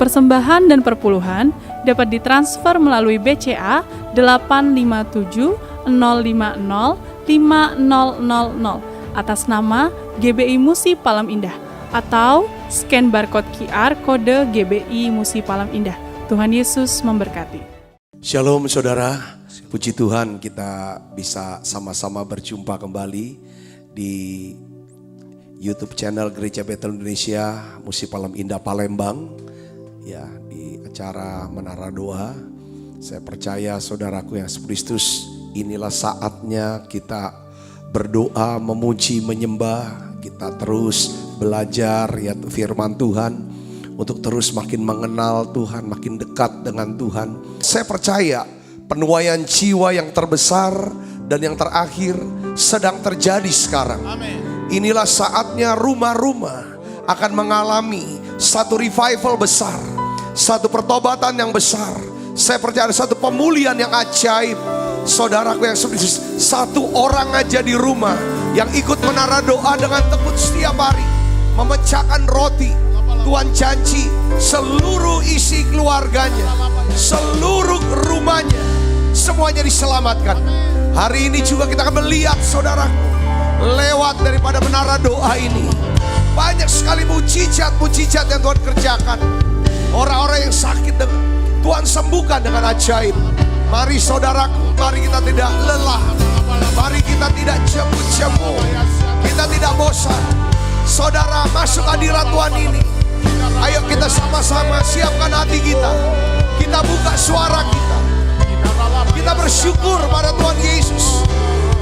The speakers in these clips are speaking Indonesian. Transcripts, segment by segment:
Persembahan dan perpuluhan dapat ditransfer melalui BCA 857 050 5000 atas nama GBI Musi Palem Indah atau scan barcode QR kode GBI Musi Palem Indah. Tuhan Yesus memberkati. Shalom saudara, puji Tuhan kita bisa sama-sama berjumpa kembali di YouTube channel Gereja Betel Indonesia Musi Palem Indah Palembang. Ya, di acara Menara Doa. Saya percaya saudaraku yang Kristus, inilah saatnya kita berdoa, memuji, menyembah. Kita terus belajar ya firman Tuhan untuk terus makin mengenal Tuhan, makin dekat dengan Tuhan. Saya percaya penuaian jiwa yang terbesar dan yang terakhir sedang terjadi sekarang. Amin. Inilah saatnya rumah-rumah akan mengalami satu revival besar, satu pertobatan yang besar. Saya percaya ada satu pemulihan yang ajaib. Saudaraku yang seperti satu orang aja di rumah yang ikut menara doa dengan tekun setiap hari, memecahkan roti. Tuhan janji seluruh isi keluarganya, seluruh rumahnya, semuanya diselamatkan. Hari ini juga kita akan melihat saudaraku, lewat daripada menara doa ini banyak sekali mujizat-mujizat yang Tuhan kerjakan. Orang-orang yang sakit Tuhan sembuhkan dengan ajaib. Mari saudaraku, mari kita tidak lelah, mari kita tidak jemu-jemu, kita tidak bosan. Saudara, masuk hadirat Tuhan ini. Ayo kita sama-sama siapkan hati kita. Kita buka suara kita. Kita bersyukur pada Tuhan Yesus.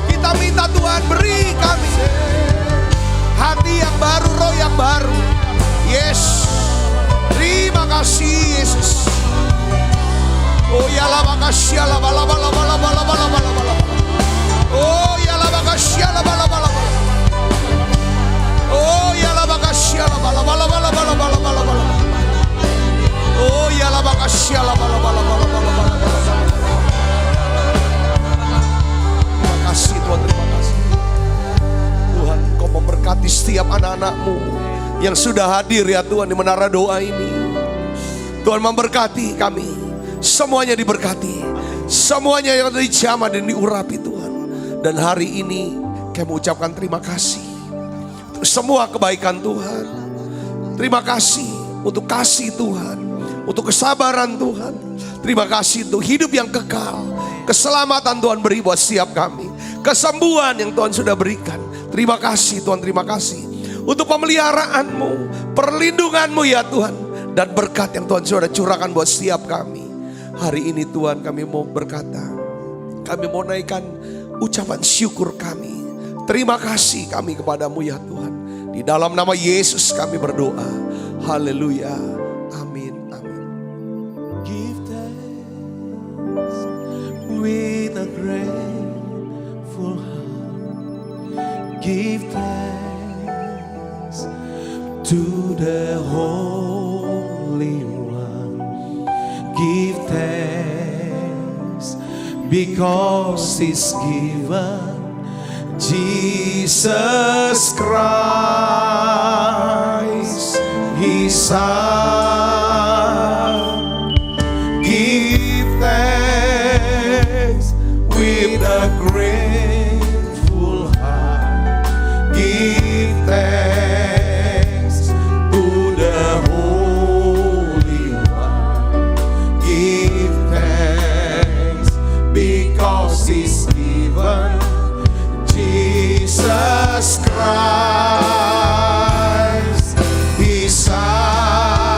Kita minta Tuhan beri kami hati yang baru, roh yang baru. Yes, terima kasih Yesus. Oh ya la makasih la bala bala bala bala bala bala bala. Oh ya la makasih la bala bala bala. Oh ya la makasih la bala bala bala bala bala bala bala. Oh ya la makasih la bala bala bala bala bala bala. Terima kasih Tuhan, terima kasih. Tuhan, Kau memberkati setiap anak-anak-Mu yang sudah hadir ya Tuhan di menara doa ini. Tuhan memberkati kami. Semuanya diberkati, semuanya yang ada dijamah dan diurapi Tuhan. Dan hari ini kami mengucapkan terima kasih untuk semua kebaikan Tuhan. Terima kasih untuk kasih Tuhan, untuk kesabaran Tuhan. Terima kasih untuk hidup yang kekal. Keselamatan Tuhan beri buat setiap kami, kesembuhan yang Tuhan sudah berikan. Terima kasih Tuhan, terima kasih untuk pemeliharaan-Mu, perlindungan-Mu ya Tuhan, dan berkat yang Tuhan sudah curahkan buat setiap kami. Hari ini Tuhan kami mau berkata, kami mau naikkan ucapan syukur kami. Terima kasih kami kepadamu ya Tuhan. Di dalam nama Yesus kami berdoa. Haleluya. Amin. Amin. Give thanks with a grateful heart. Give thanks to the Holy One. Give thanks because He's given Jesus Christ, His Son. Give thanks with a grateful heart. Give thanks to the Holy One. Give thanks because He's given Jesus Christ, His Son.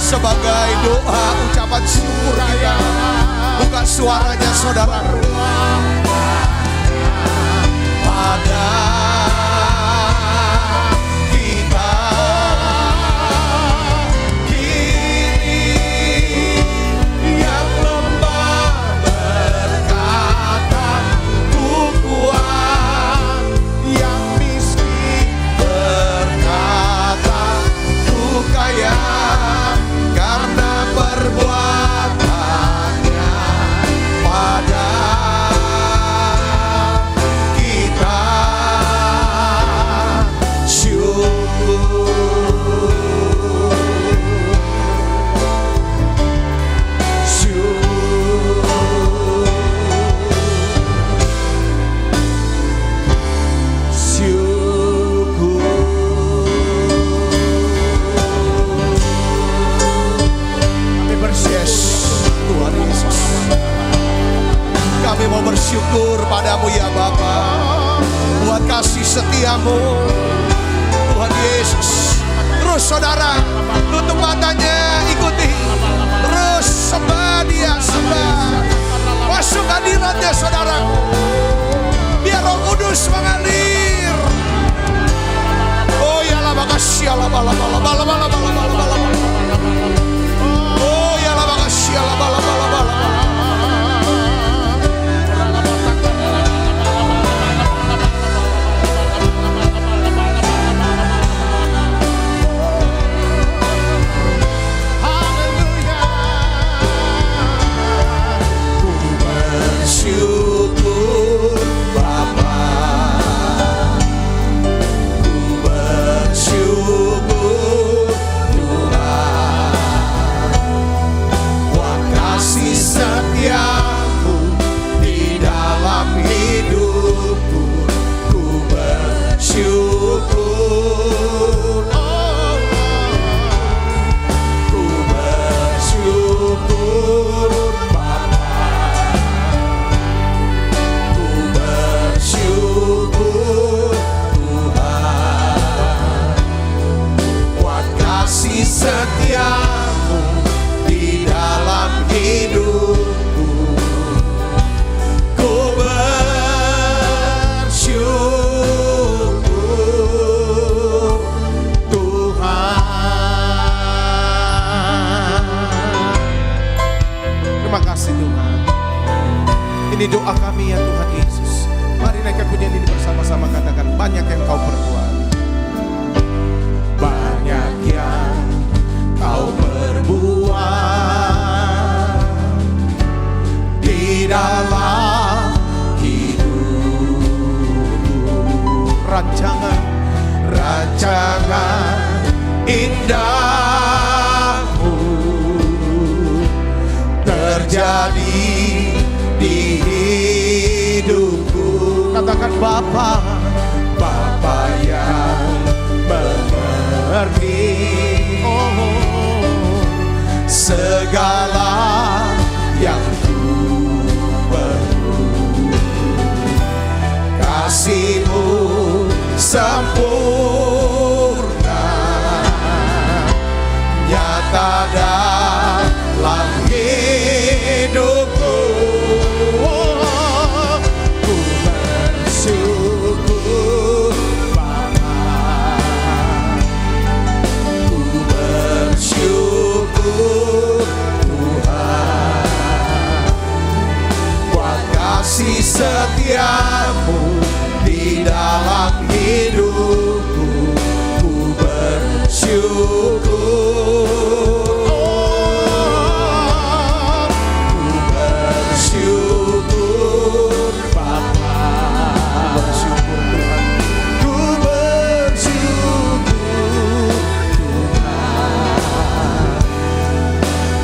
sebagai doa ucapan syukur kita. Buka suaranya saudara. Pada kita kini yang lemah berkata ku kuat, yang miskin berkata ku kaya, karena perbuatannya pada kita. Kami mau bersyukur padamu ya Bapa, buat kasih setiamu Tuhan Yesus. Terus saudara tutup matanya, ikuti, terus sembah dia, sembah, masuk hadiratnya saudara, biar Roh Kudus mengalir. Oh ya lah, makasih Allah, oh ya lah, makasih Allah, syukur Bapa, ku bersyukur Tuhan, buat kasih setiamu di dalam hidupku. Ku bersyukur, ku bersyukur setiamu di dalam hidupku. Ku bersyukur Tuhan. Terima kasih Tuhan. Ini doa kami ya Tuhan Yesus. Mari naikkan pujian ini bersama-sama, katakan banyak yang kau perbuat. Banyak yang kau perbuat di dalam hidup. Rancangan indahmu terjadi di hidupku. Katakan Bapa, Bapa yang mengerti segala yang ku perlu. Kasih-Mu sempurna nyata dalam hidupku. Ku setiamu di dalam hidupku, ku bersyukur. Ku bersyukur Bapa, bersyukur Tuhan. Ku bersyukur Tuhan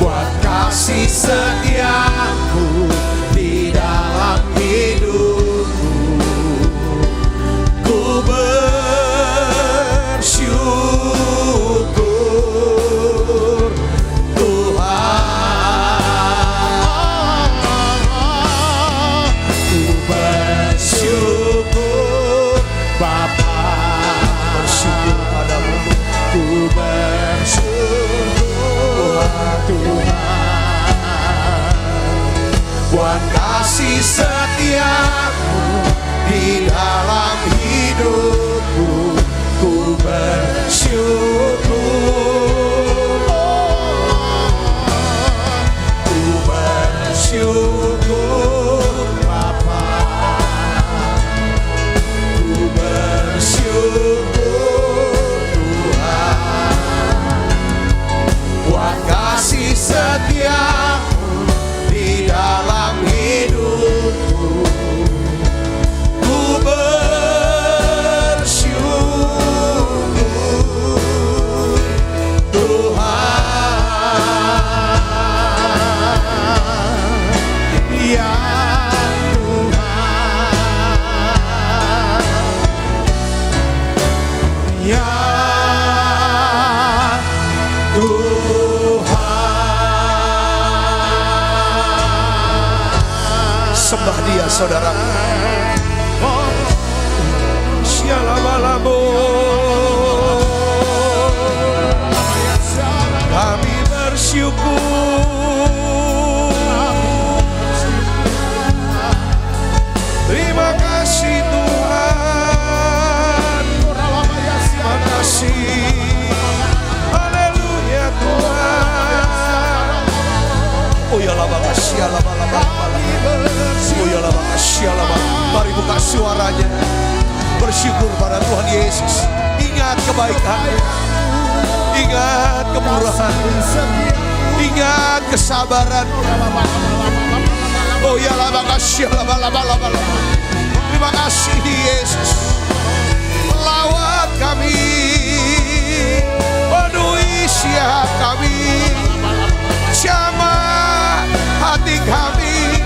buat kasih setiamu di dalam hidupku, ku bersyukur Tuhan. Ku bersyukur Bapa, bersyukur padamu. Ku bersyukur Tuhan buat kasih setiamu di dalam hidupku, ku bersyukur. Ku bersyukur Bapa, ku bersyukur Tuhan buat kasih setiamu di dalam hidupku, ku bersyukur Tuhan. Ya Tuhan, ya Tuhan. Sembah Dia, saudaraku. Syalabalabo, kami bersyukur. Terima kasih Tuhan, terima kasih. Haleluya Tuhan. Oh ya lama kasih, lama. Oh ya lama kasih, lama. Mari buka suaranya, bersyukur pada Tuhan Yesus. Ingat kebaikan-Nya, ingat kemurahan, ingat kesabaran. Oh ya lama kasih, lama. Terima kasih Yesus. Lawat kami, penuhi siap kami, jamah hati kami.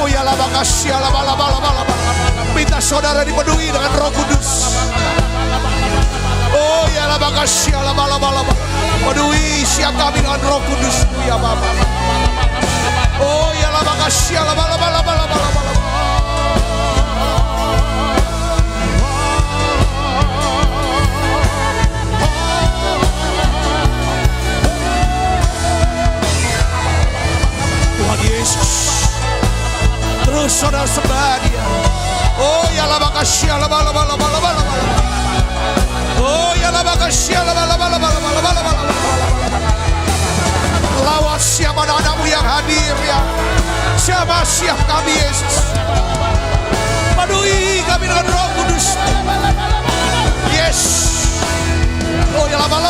Oh ya lama kasih, lama. Minta saudara dipenuhi dengan Roh Kudus. Oh ya lama kasih, lama. Penuhi siap kami dengan Roh Kudus ya Bapa. Oh ya lama kasih, lama. Tuhan Yesus, terus saudara sembah Dia. Oh ya lama kasih, lama. Oh ya lama kasih, lama. Lawat siap anak-anakmu yang hadir ya. Siapa siap kami Yesus. Penuhi kami dengan Roh Kudus. Yes. Oh ya lama.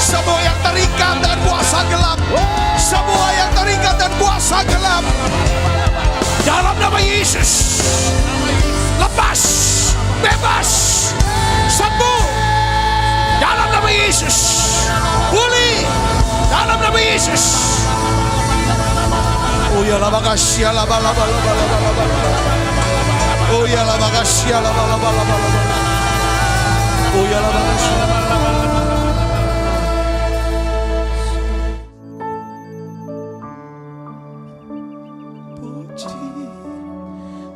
Semua yang terikat dan kuasa gelap, semua yang terikat dan kuasa gelap, dalam nama Yesus, lepas, bebas, sembuh, dalam nama Yesus, pulih, dalam nama Yesus. Oh ya lama kasih, lama. Oh ya lama kasih, lama. Oh ya lama kasih.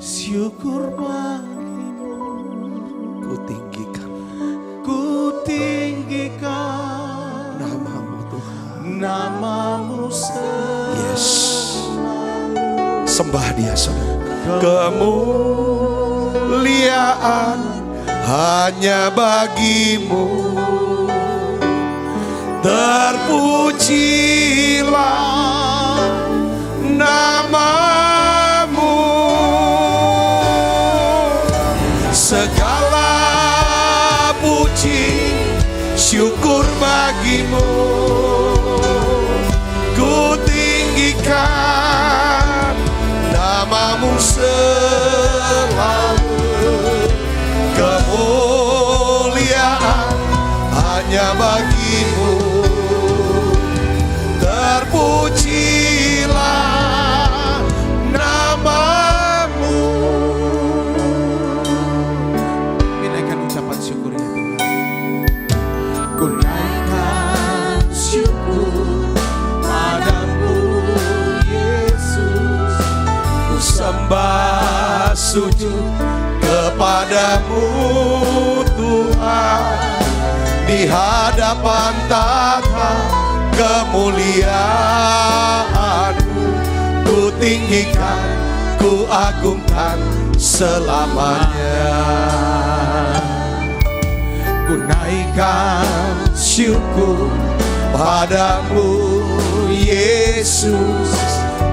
Syukur bagimu, ku tinggikan namamu Tuhan. namamu Yes. Sembah Dia saudara. Kemuliaan hanya bagimu, terpujilah namamu segala puji syukur bagimu. Ku tinggikan namamu selalu, kemuliaan hanya bagimu. Terpujilah namamu. Naikkan ucapan syukur ya Tuhan. Ku naikkan syukur padamu Yesus. Ku sembah sujud kepadamu Tuhan. Di hadapan tahta kemuliaan-Mu, ku tinggikan, ku agungkan selamanya. Ku naikkan syukur padamu Yesus.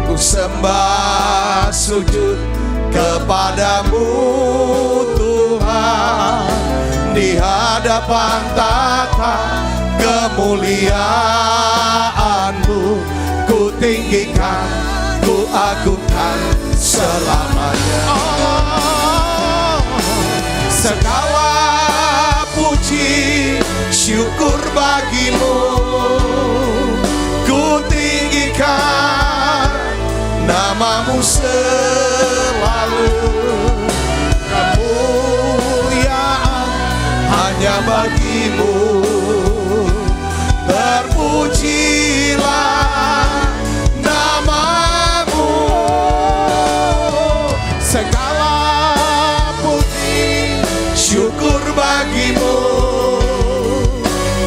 Ku sembah sujud kepadamu Tuhan. Di hadapan tahta kemuliaan-Mu, ku tinggikan, ku agungkan selamanya. Segala puji syukur bagimu, ku tinggikan namamu selalu. Kemuliaan hanya bagimu. Terpujilah namamu. Segala puji syukur bagimu,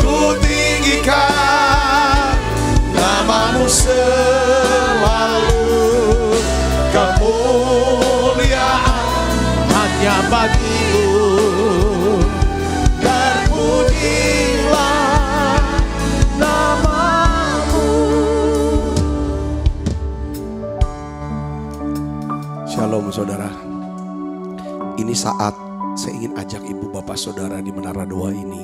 ku tinggikan namamu selalu. Kemuliaan hanya bagimu. Terpujilah namamu. Shalom saudara. Ini saat saya ingin ajak ibu bapak saudara di menara doa ini.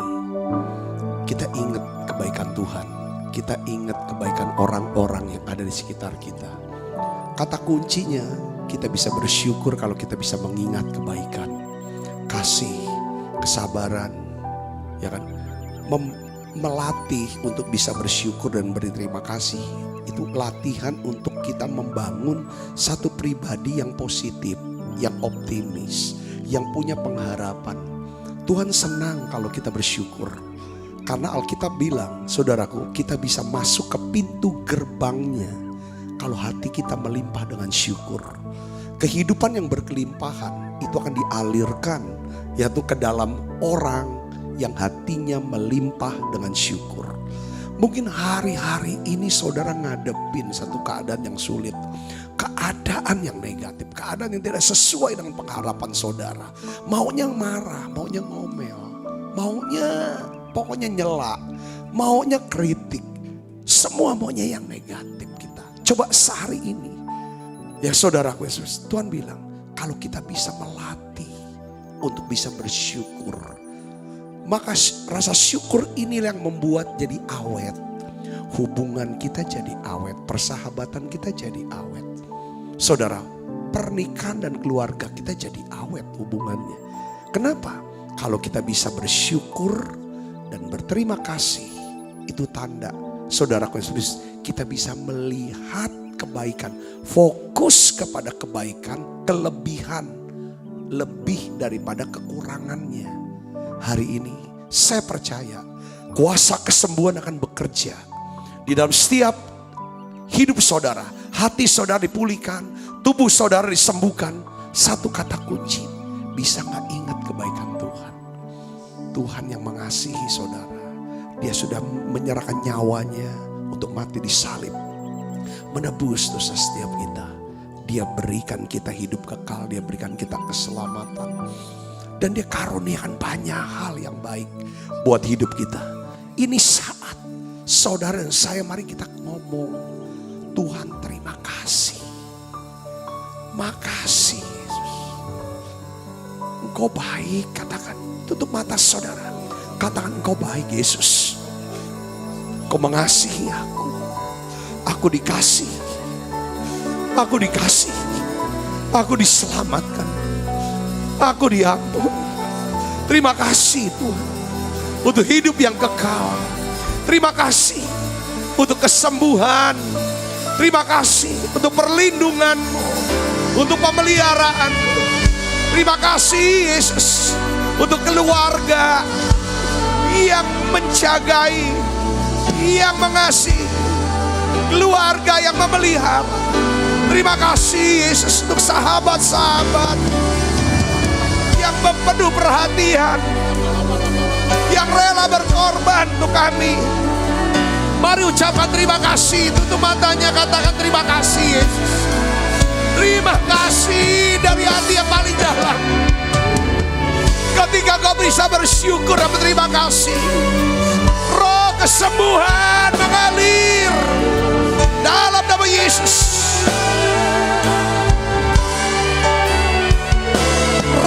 Kita ingat kebaikan Tuhan. Kita ingat kebaikan orang-orang yang ada di sekitar kita. Kata kuncinya, kita bisa bersyukur kalau kita bisa mengingat kebaikan, kasih, kesabaran, ya kan? Melatih untuk bisa bersyukur dan berterima kasih. Itu latihan untuk kita membangun satu pribadi yang positif, yang optimis, yang punya pengharapan. Tuhan senang kalau kita bersyukur. Karena Alkitab bilang, saudaraku, kita bisa masuk ke pintu gerbangnya kalau hati kita melimpah dengan syukur. Kehidupan yang berkelimpahan itu akan dialirkan yaitu ke dalam orang yang hatinya melimpah dengan syukur. Mungkin hari-hari ini saudara ngadepin satu keadaan yang sulit. Keadaan yang negatif, keadaan yang tidak sesuai dengan pengharapan saudara. Maunya marah, maunya ngomel, maunya pokoknya nyela, maunya kritik. Semua maunya yang negatif kita. Coba sehari ini, ya saudaraku Yesus, Tuhan bilang, kalau kita bisa melatih untuk bisa bersyukur, maka rasa syukur ini yang membuat jadi awet. Hubungan kita jadi awet, persahabatan kita jadi awet. Saudara, pernikahan dan keluarga kita jadi awet hubungannya. Kenapa? Kalau kita bisa bersyukur dan berterima kasih, itu tanda, saudaraku Yesus, kita bisa melihat kebaikan, fokus kepada kebaikan, kelebihan, lebih daripada kekurangannya. Hari ini saya percaya kuasa kesembuhan akan bekerja di dalam setiap hidup saudara. Hati saudara dipulihkan, tubuh saudara disembuhkan. Satu kata kunci, bisa gak ingat kebaikan Tuhan? Tuhan yang mengasihi saudara, dia sudah menyerahkan nyawanya untuk mati di salib, menebus dosa setiap kita. Dia berikan kita hidup kekal, dia berikan kita keselamatan. Dan dia karuniakan banyak hal yang baik buat hidup kita. Ini saat saudara dan saya, mari kita ngomong, Tuhan terima kasih. Makasih Yesus. Engkau Engkau baik, katakan. Tutup mata saudara. Katakan Engkau baik Yesus. Engkau mengasihi aku. Aku dikasih. Aku dikasih. Aku diselamatkan. Aku diampuni. Terima kasih Tuhan. Untuk hidup yang kekal. Terima kasih untuk kesembuhan. Terima kasih untuk perlindungan-Mu. Untuk pemeliharaan. Terima kasih Yesus. Untuk keluarga yang menjagai, yang mengasihi, keluarga yang memelihara. Terima kasih Yesus untuk sahabat-sahabat yang penuh perhatian, yang rela berkorban untuk kami. Mari ucapkan terima kasih. Tutup matanya, katakan terima kasih Yesus. Terima kasih dari hati yang paling dalam. Ketika kau bisa bersyukur dan berterima kasih, roh kesembuhan mengalir dalam nama Yesus.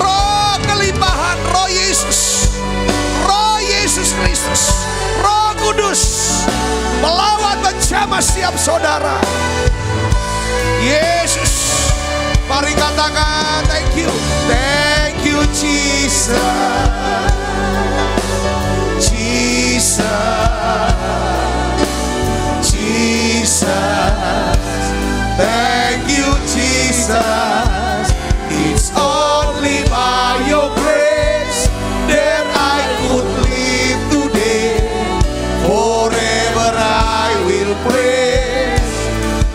Roh kelimpahan, roh Yesus, roh Yesus Kristus, roh kudus melawan menjamah setiap saudara. Yesus, mari katakan thank you Jesus, Jesus, Jesus, thank you Jesus. It's only by your grace that I could live today. Forever I will praise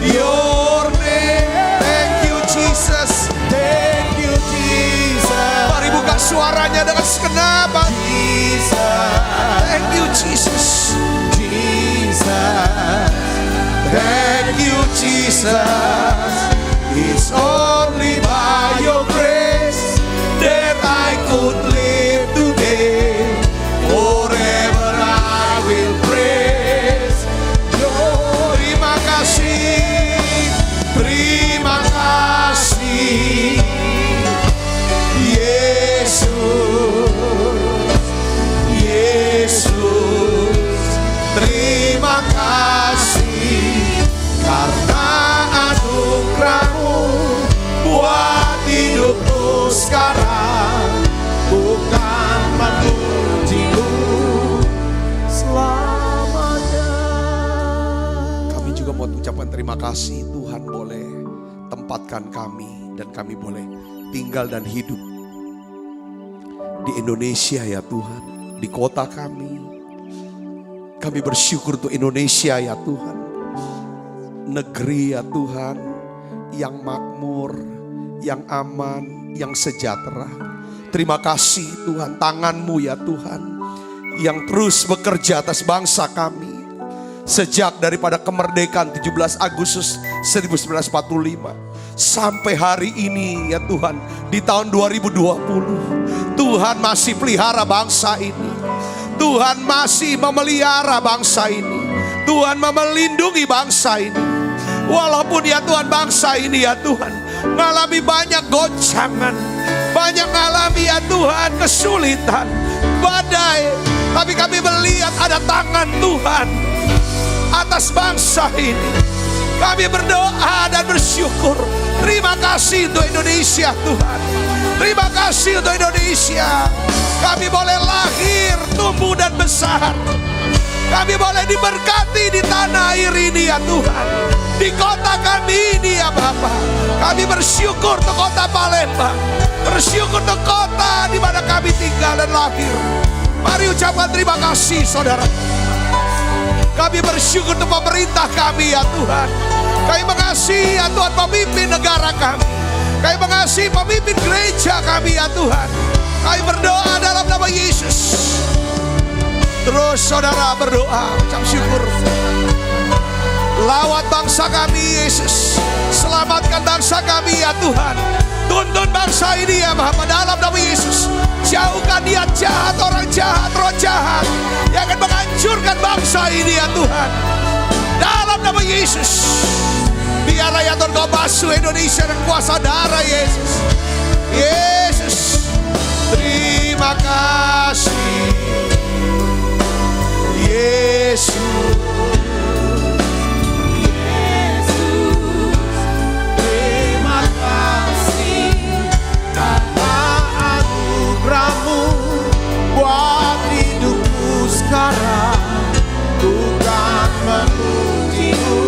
your name. Thank you Jesus. Thank you Jesus. Mari buka suaranya dengan segenap hati. Thank you Jesus. Jesus. Thank you Jesus. It's only by your grace that I could live today. Forever I will praise your. Terima kasih. Terima kasih Yesus. Yesus. Terima kasih karena anugerah-Mu buat hidupku sekarang. Bukan memuji-Mu selamanya. Kami juga mau ucapkan terima kasih. Tuhan boleh tempatkan kami dan kami boleh tinggal dan hidup di Indonesia ya Tuhan. Di kota kami. Kami bersyukur untuk Indonesia ya Tuhan. Negeri ya Tuhan yang makmur, yang aman, yang sejahtera. Terima kasih Tuhan, tangan-Mu ya Tuhan yang terus bekerja atas bangsa kami. Sejak daripada kemerdekaan 17 Agustus 1945 sampai hari ini ya Tuhan, di tahun 2020 Tuhan masih pelihara bangsa ini. Tuhan masih memelihara bangsa ini. Tuhan melindungi bangsa ini. Walaupun ya Tuhan bangsa ini ya Tuhan mengalami banyak goncangan, banyak mengalami ya Tuhan kesulitan, badai, tapi kami melihat ada tangan Tuhan atas bangsa ini. Kami berdoa dan bersyukur. Terima kasih untuk Indonesia Tuhan. Terima kasih untuk Indonesia. Kami boleh lahir, tumbuh dan besar. Kami boleh diberkati di tanah air ini ya Tuhan. Di kota kami ini ya Bapa. Kami bersyukur untuk kota Palembang. Bersyukur untuk kota di mana kami tinggal dan lahir. Mari ucapkan terima kasih saudara. Kami bersyukur untuk pemerintah kami ya Tuhan. Kami mengasihi ya Tuhan pemimpin negara kami. Kami mengasihi pemimpin gereja kami ya Tuhan. Kami berdoa dalam nama Yesus. Terus saudara berdoa, ucap syukur. Lawat bangsa kami Yesus. Selamatkan bangsa kami ya Tuhan. Tuntun bangsa ini ya Bapa dalam nama Yesus. Jauhkan niat jahat, orang jahat, roh jahat yang akan menghancurkan bangsa ini ya Tuhan. Dalam nama Yesus. Biarlah ya Tuhan Kau basuh Indonesia dan kuasa darah Yesus. Yesus. Terima kasih karena anugerahmu buat hidupku sekarang. Ku kan memujimu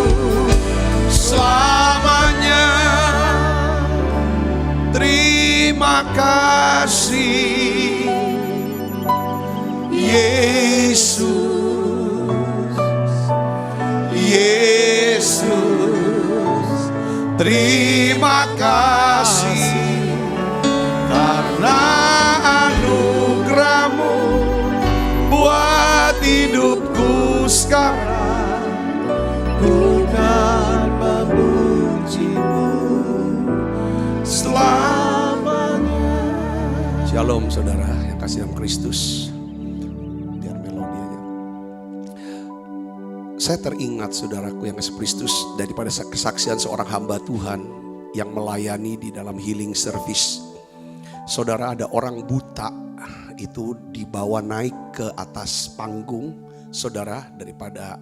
selamanya. Terima kasih Yesus, Yesus. Terima kasih karena anugerahmu buat hidupku sekarang. Ku kan memujimu selamanya. Shalom saudara yang kasih dalam Kristus. Biar melodi aja. Saya teringat saudaraku yang kasih Kristus daripada kesaksian seorang hamba Tuhan yang melayani di dalam healing service. Saudara, ada orang buta itu dibawa naik ke atas panggung saudara daripada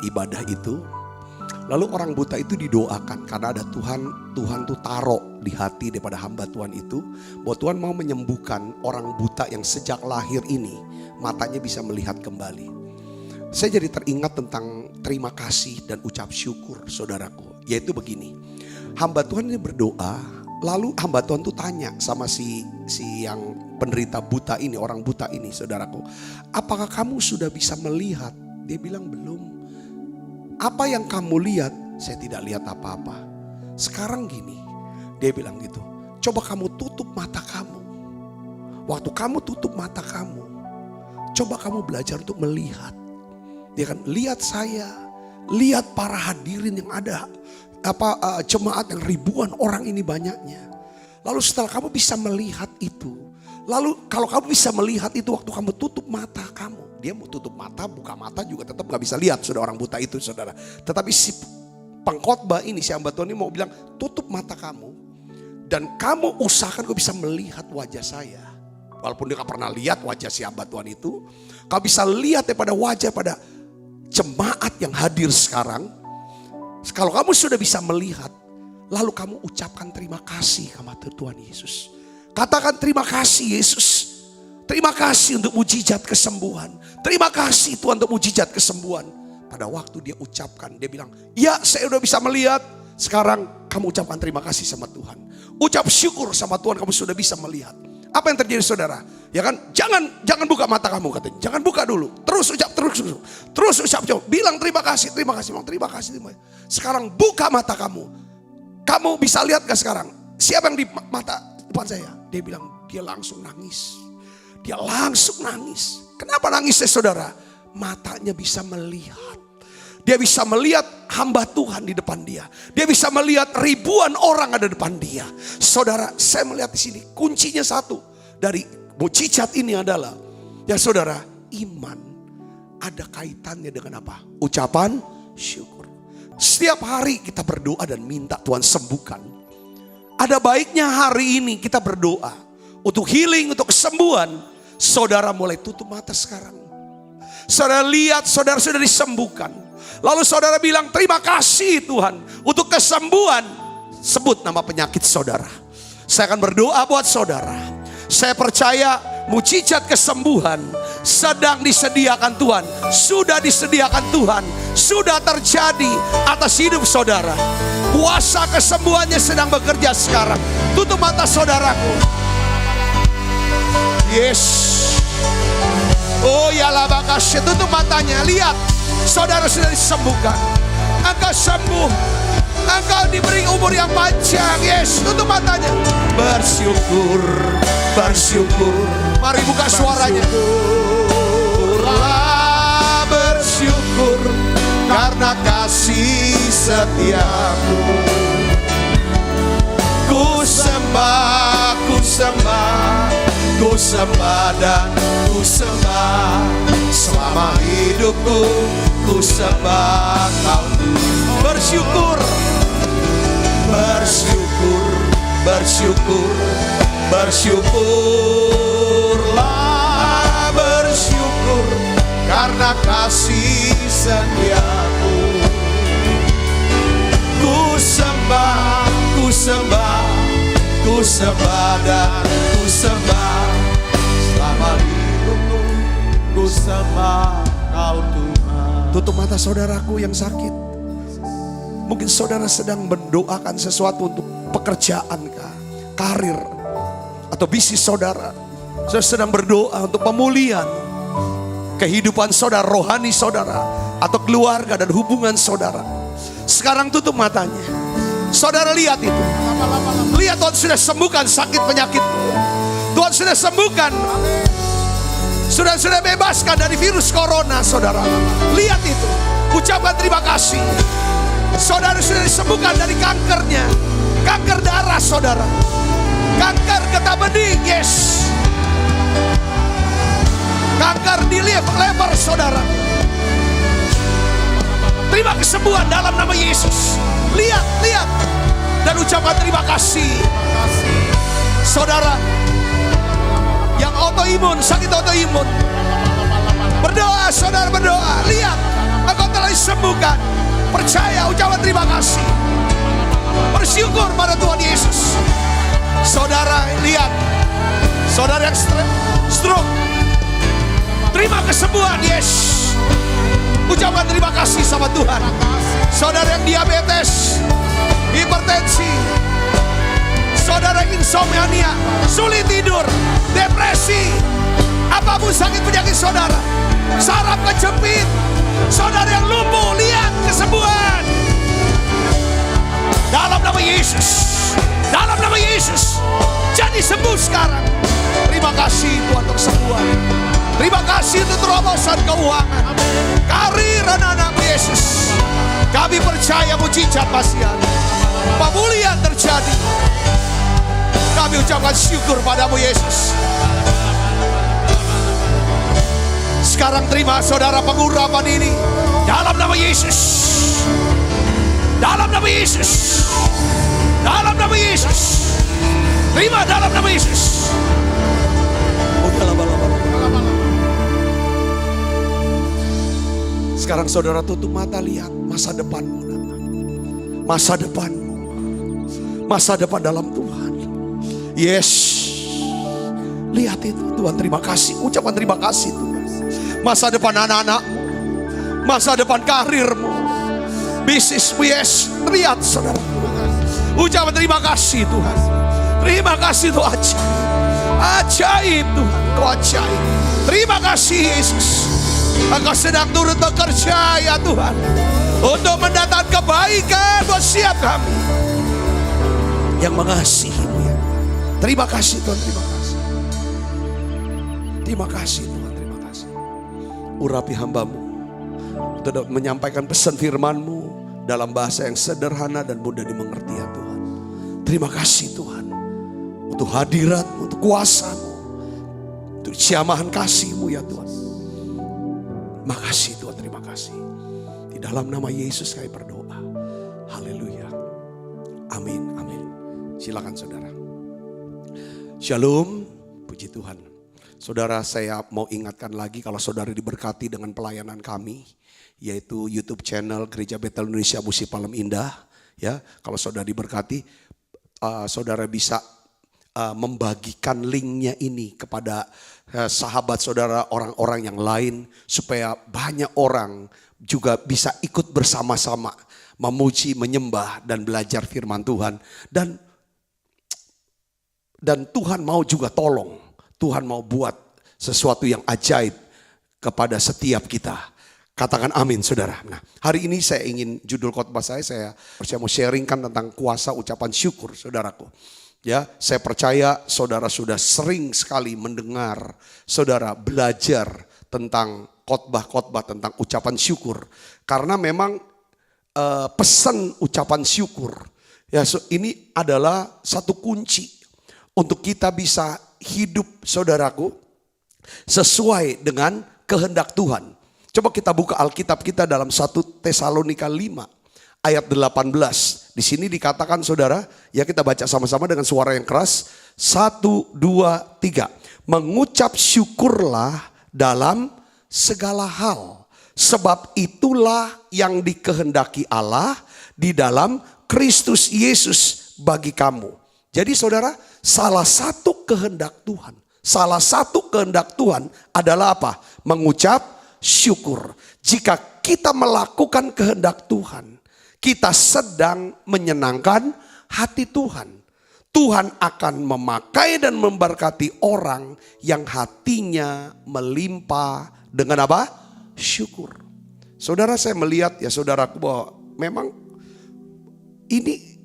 ibadah itu. Lalu orang buta itu didoakan karena ada Tuhan tuh taruh di hati daripada hamba Tuhan itu bahwa Tuhan mau menyembuhkan orang buta yang sejak lahir ini matanya bisa melihat kembali. Saya jadi teringat tentang terima kasih dan ucap syukur saudaraku. Yaitu begini, hamba Tuhan ini berdoa, lalu hamba Tuhan tuh tanya sama si yang penderita buta ini, orang buta ini saudaraku, apakah kamu sudah bisa melihat? Dia bilang belum. Apa yang kamu lihat? Saya tidak lihat apa-apa. Sekarang gini, dia bilang gitu, coba kamu tutup mata kamu. Waktu kamu tutup mata kamu, coba kamu belajar untuk melihat. Dia kan lihat saya, lihat para hadirin yang ada, jemaat yang ribuan orang ini banyaknya. Lalu setelah kamu bisa melihat itu, lalu kalau kamu bisa melihat itu waktu kamu tutup mata kamu. Dia mau tutup mata, buka mata juga tetap gak bisa lihat saudara orang buta itu saudara. Tetapi si pengkhotbah ini, si hamba Tuhan ini mau bilang tutup mata kamu. Dan kamu usahakan kau bisa melihat wajah saya. Walaupun dia gak pernah lihat wajah si hamba Tuhan itu. Kau bisa lihat daripada wajah pada jemaat yang hadir sekarang. Kalau kamu sudah bisa melihat, lalu kamu ucapkan terima kasih kepada Tuhan Yesus. Katakan terima kasih Yesus. Terima kasih untuk mujizat kesembuhan. Terima kasih Tuhan untuk mujizat kesembuhan. Pada waktu dia ucapkan, dia bilang, ya saya udah bisa melihat. Sekarang kamu ucapkan terima kasih sama Tuhan. Ucap syukur sama Tuhan kamu sudah bisa melihat. Apa yang terjadi saudara? Ya kan, jangan buka mata kamu katanya. Jangan buka dulu. Terus ucap. Bilang terima kasih. Terima kasih. Sekarang buka mata kamu. Kamu bisa lihat gak sekarang? Siapa yang di mata depan saya? Dia bilang, dia langsung nangis. Dia langsung nangis. Kenapa nangisnya saudara? Matanya bisa melihat. Dia bisa melihat hamba Tuhan di depan dia. Dia bisa melihat ribuan orang ada di depan dia. Saudara, saya melihat di sini kuncinya satu dari mujizat ini adalah, ya saudara, iman ada kaitannya dengan apa? Ucapan syukur. Setiap hari kita berdoa dan minta Tuhan sembuhkan. Ada baiknya hari ini kita berdoa untuk healing, untuk kesembuhan. Saudara mulai tutup mata sekarang. Saudara lihat saudara sudah disembuhkan. Lalu saudara bilang terima kasih Tuhan untuk kesembuhan. Sebut nama penyakit saudara. Saya akan berdoa buat saudara. Saya percaya mujizat kesembuhan sedang disediakan Tuhan. Sudah disediakan Tuhan. Sudah terjadi atas hidup saudara. Kuasa kesembuhannya sedang bekerja sekarang. Tutup mata saudaraku. Yes. Oh ya lah bakasya. Tutup matanya. Lihat. Saudara sudah disembuhkan. Engkau sembuh. Engkau diberi umur yang panjang. Yes. Tutup matanya. Bersyukur. Bersyukur. Mari buka suaranya. Bersyukur. Karena kasih setiamu. Ku sembah. Ku sembah. Ku sembah dan ku sembah. Selama hidupku ku sembah Kau. Bersyukur. Bersyukur. Bersyukur. Bersyukurlah. Bersyukur. Karena kasih setiamu. Ku sembah, ku sembah, ku sembah dan ku sembah. Selama hidupku ku sembah Kau Tuhan. Tutup mata saudaraku yang sakit. Mungkin saudara sedang mendoakan sesuatu untuk pekerjaan kah, karir, atau bisnis saudara. Saudara sedang berdoa untuk pemulihan kehidupan saudara, rohani saudara, atau keluarga dan hubungan saudara. Sekarang tutup matanya. Saudara lihat itu. Lihat Tuhan sudah sembuhkan sakit penyakitmu. Tuhan sudah sembuhkan. Sudah bebaskan dari virus corona, saudara. Lihat itu. Ucapkan terima kasih. Saudara sudah disembuhkan dari kankernya. Kanker darah saudara. Kanker getah bening, yes. Kanker di lever saudara. Terima kesembuhan dalam nama Yesus. Lihat, lihat. Dan ucapkan terima kasih. Saudara yang autoimun, sakit autoimun, berdoa, saudara berdoa. Lihat, engkau telah disembuhkan. Percaya, ucapkan terima kasih. Bersyukur pada Tuhan Yesus. Saudara, lihat. Saudara yang stroke, terima kesembuhan, yes. Ucapkan terima kasih sama Tuhan. Saudara yang diabetes, hipertensi, saudara yang insomnia, sulit tidur, depresi, apapun sakit penyakit saudara, saraf kejepit, saudara yang lumpuh, lihat kesembuhan. Dalam nama Yesus, dalam nama Yesus, jadi sembuh sekarang. Terima kasih Tuhan untuk kesembuhan. Terima kasih untuk terobosan keuangan, karir anak-anak Yesus. Kami percaya mujizat pasti ada, pemulihan terjadi. Kami ucapkan syukur padamu Yesus. Sekarang terima saudara pengurapan ini dalam nama Yesus. Dalam nama Yesus. Dalam nama Yesus. Terima dalam nama Yesus. Sekarang saudara tutup mata, lihat masa depanmu. Masa depanmu. Masa depan dalam Tuhan. Yes. Lihat itu Tuhan, terima kasih. Ucapan terima kasih Tuhan. Masa depan anak-anakmu. Masa depan karirmu. Bisnismu, yes. Lihat saudara. Ucapan terima kasih Tuhan. Terima kasih Tuhan. Ajaib Tuhan. Kau ajaib. Terima kasih Yesus. Engkau sedang turut bekerja ya Tuhan, untuk mendatangkan kebaikan buat setiap kami yang mengasihi-Mu ya. Terima kasih Tuhan, terima kasih. Terima kasih Tuhan, terima kasih. Urapi hamba-Mu untuk menyampaikan pesan firman-Mu dalam bahasa yang sederhana dan mudah dimengerti ya Tuhan. Terima kasih Tuhan untuk hadirat-Mu, untuk kuasa-Mu, untuk ciamahan kasih-Mu ya Tuhan. Makasih Tuhan, terima kasih. Di dalam nama Yesus kami berdoa. Haleluya. Amin, amin. Silakan saudara. Shalom, puji Tuhan. Saudara, saya mau ingatkan lagi kalau saudara diberkati dengan pelayanan kami, yaitu YouTube channel Gereja Betel Indonesia Musi Palem Indah. Ya, kalau saudara diberkati, saudara bisa membagikan linknya ini kepada sahabat saudara, orang-orang yang lain, supaya banyak orang juga bisa ikut bersama-sama memuji, menyembah dan belajar firman Tuhan. Dan Tuhan mau juga tolong, Tuhan mau buat sesuatu yang ajaib kepada setiap kita. Katakan amin saudara. Nah, hari ini saya ingin, judul khotbah saya mau sharingkan tentang kuasa ucapan syukur saudaraku. Ya, saya percaya saudara sudah sering sekali mendengar, saudara belajar tentang khotbah-khotbah tentang ucapan syukur. Karena memang pesan ucapan syukur, ya, ini adalah satu kunci untuk kita bisa hidup saudaraku sesuai dengan kehendak Tuhan. Coba kita buka Alkitab kita dalam 1 Tesalonika 5 ayat 18. Di sini dikatakan saudara, ya kita baca sama-sama dengan suara yang keras. 1, 2, 3. Mengucap syukurlah dalam segala hal, Sebab itulah yang dikehendaki Allah di dalam Kristus Yesus bagi kamu. Jadi saudara, salah satu kehendak Tuhan adalah apa? Mengucap syukur. Jika kita melakukan kehendak Tuhan, kita sedang menyenangkan hati Tuhan. Tuhan akan memakai dan memberkati orang yang hatinya melimpah dengan apa? Syukur. Saudara, saya melihat ya saudaraku bahwa memang ini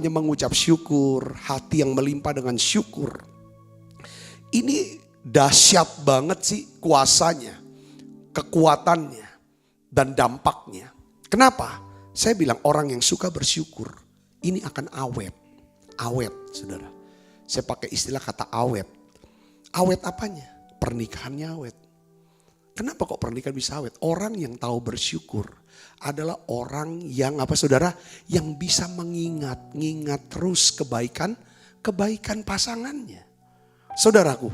mengucap syukur, hati yang melimpah dengan syukur. Ini dahsyat banget sih kuasanya, kekuatannya, dan dampaknya. Kenapa? Saya bilang orang yang suka bersyukur ini akan awet. Awet, saudara. Saya pakai istilah kata awet. Awet apanya? Pernikahannya awet. Kenapa kok pernikahan bisa awet? Orang yang tahu bersyukur adalah orang yang saudara? Yang bisa mengingat terus kebaikan pasangannya. Saudaraku,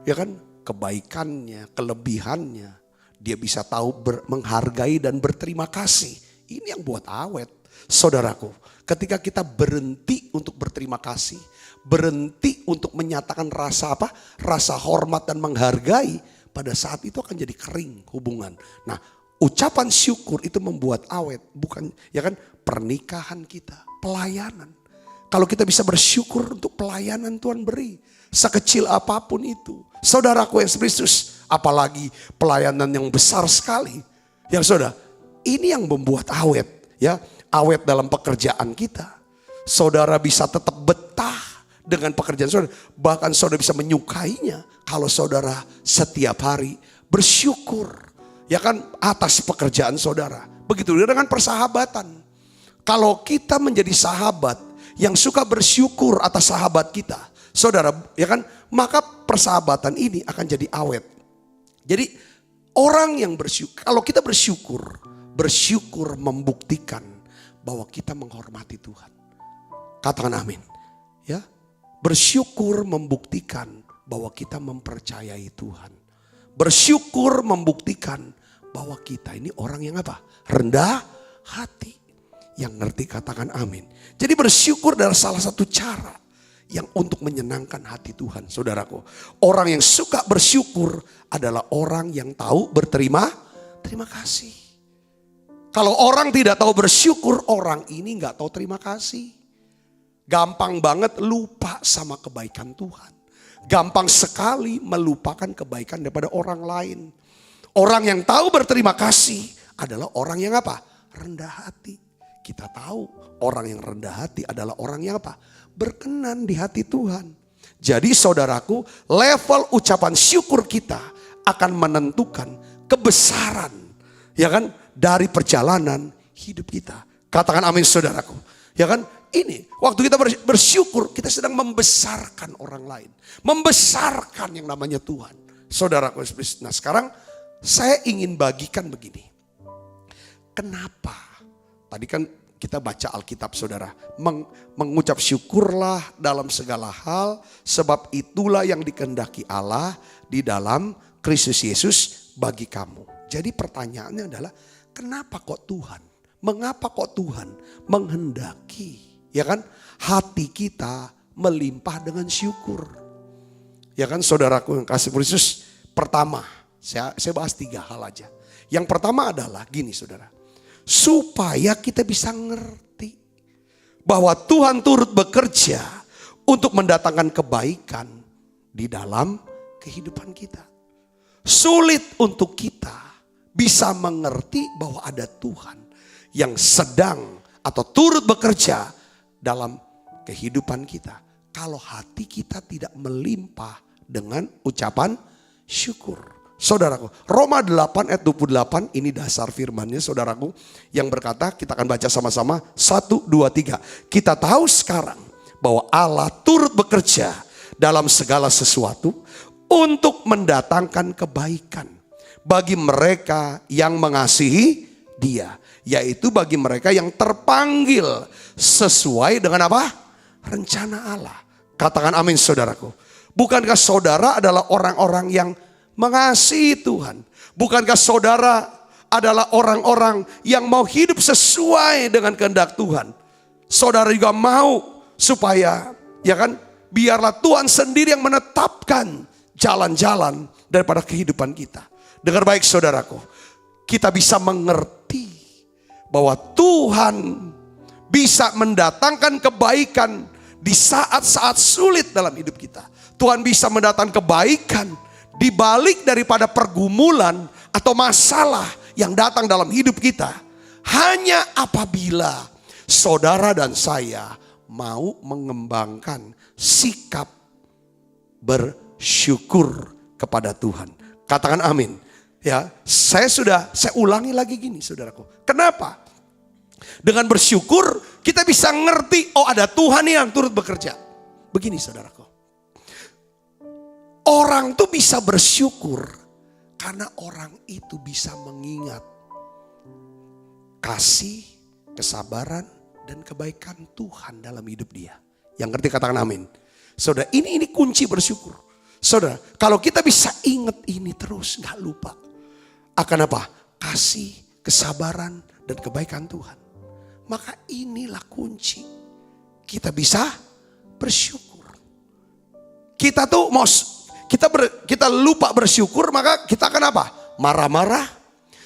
ya kan? Kebaikannya, kelebihannya. Dia bisa tahu menghargai dan berterima kasih. Ini yang buat awet. Saudaraku, ketika kita berhenti untuk berterima kasih, berhenti untuk menyatakan rasa hormat dan menghargai, pada saat itu akan jadi kering hubungan. Nah, ucapan syukur itu membuat awet, bukan ya kan? Pernikahan kita, pelayanan. Kalau kita bisa bersyukur untuk pelayanan Tuhan beri, sekecil apapun itu. Saudaraku yang Kristus, apalagi pelayanan yang besar sekali. Ya saudara, ini yang membuat awet, ya. Awet dalam pekerjaan kita. Saudara bisa tetap betah dengan pekerjaan saudara. Bahkan saudara bisa menyukainya kalau saudara setiap hari bersyukur. Ya kan, atas pekerjaan saudara. Begitu juga dengan persahabatan. Kalau kita menjadi sahabat yang suka bersyukur atas sahabat kita, saudara, ya kan, maka persahabatan ini akan jadi awet. Jadi orang yang bersyukur, kalau kita bersyukur membuktikan bahwa kita menghormati Tuhan. Katakan amin. Ya, bersyukur membuktikan bahwa kita mempercayai Tuhan. Bersyukur membuktikan bahwa kita ini orang yang rendah hati. Yang ngerti katakan amin. Jadi bersyukur adalah salah satu cara yang untuk menyenangkan hati Tuhan, saudaraku. Orang yang suka bersyukur adalah orang yang tahu terima kasih. Kalau orang tidak tahu bersyukur, orang ini nggak tahu terima kasih. Gampang banget lupa sama kebaikan Tuhan. Gampang sekali melupakan kebaikan daripada orang lain. Orang yang tahu berterima kasih adalah orang yang rendah hati. Kita tahu orang yang rendah hati adalah orang yang berkenan di hati Tuhan. Jadi saudaraku, level ucapan syukur kita akan menentukan kebesaran, ya kan, dari perjalanan hidup kita. Katakan amin saudaraku. Ya kan, ini waktu kita bersyukur, kita sedang membesarkan orang lain. Membesarkan yang namanya Tuhan. Saudaraku, nah sekarang saya ingin bagikan begini. Kenapa? Tadi kan kita baca Alkitab saudara. Mengucap syukurlah dalam segala hal. Sebab itulah yang dikehendaki Allah di dalam Kristus Yesus bagi kamu. Jadi pertanyaannya adalah, kenapa kok Tuhan? Mengapa kok Tuhan menghendaki, ya kan, hati kita melimpah dengan syukur? Ya kan saudaraku yang kasih Kristus, pertama saya bahas 3 hal aja. Yang pertama adalah gini saudara, supaya kita bisa ngerti bahwa Tuhan turut bekerja untuk mendatangkan kebaikan di dalam kehidupan kita. Sulit untuk kita bisa mengerti bahwa ada Tuhan yang sedang atau turut bekerja dalam kehidupan kita, kalau hati kita tidak melimpah dengan ucapan syukur. Saudaraku, Roma 8 ayat 28 ini dasar firmannya saudaraku, yang berkata, kita akan baca sama-sama 1, 2, 3. Kita tahu sekarang bahwa Allah turut bekerja dalam segala sesuatu untuk mendatangkan kebaikan bagi mereka yang mengasihi Dia, yaitu bagi mereka yang terpanggil sesuai dengan rencana Allah. Katakan amin saudaraku. Bukankah saudara adalah orang-orang yang mengasihi Tuhan? Bukankah saudara adalah orang-orang yang mau hidup sesuai dengan kehendak Tuhan? Saudara juga mau supaya, ya kan, biarlah Tuhan sendiri yang menetapkan jalan-jalan daripada kehidupan kita. Dengar baik saudaraku, kita bisa mengerti bahwa Tuhan bisa mendatangkan kebaikan di saat-saat sulit dalam hidup kita. Tuhan bisa mendatangkan kebaikan di balik daripada pergumulan atau masalah yang datang dalam hidup kita. Hanya apabila saudara dan saya mau mengembangkan sikap bersyukur kepada Tuhan. Katakan amin. Ya, saya ulangi lagi gini saudaraku. Kenapa? Dengan bersyukur kita bisa ngerti, oh ada Tuhan yang turut bekerja. Begini saudaraku. Orang tuh bisa bersyukur karena orang itu bisa mengingat kasih, kesabaran, dan kebaikan Tuhan dalam hidup dia. Yang ngerti katakan amin. Saudara, ini kunci bersyukur. Saudara, kalau kita bisa ingat ini terus, gak lupa. Akan apa? Kasih, kesabaran, dan kebaikan Tuhan. Maka inilah kunci. Kita bisa bersyukur. Kita tuh kita lupa bersyukur, maka kita akan apa? Marah-marah,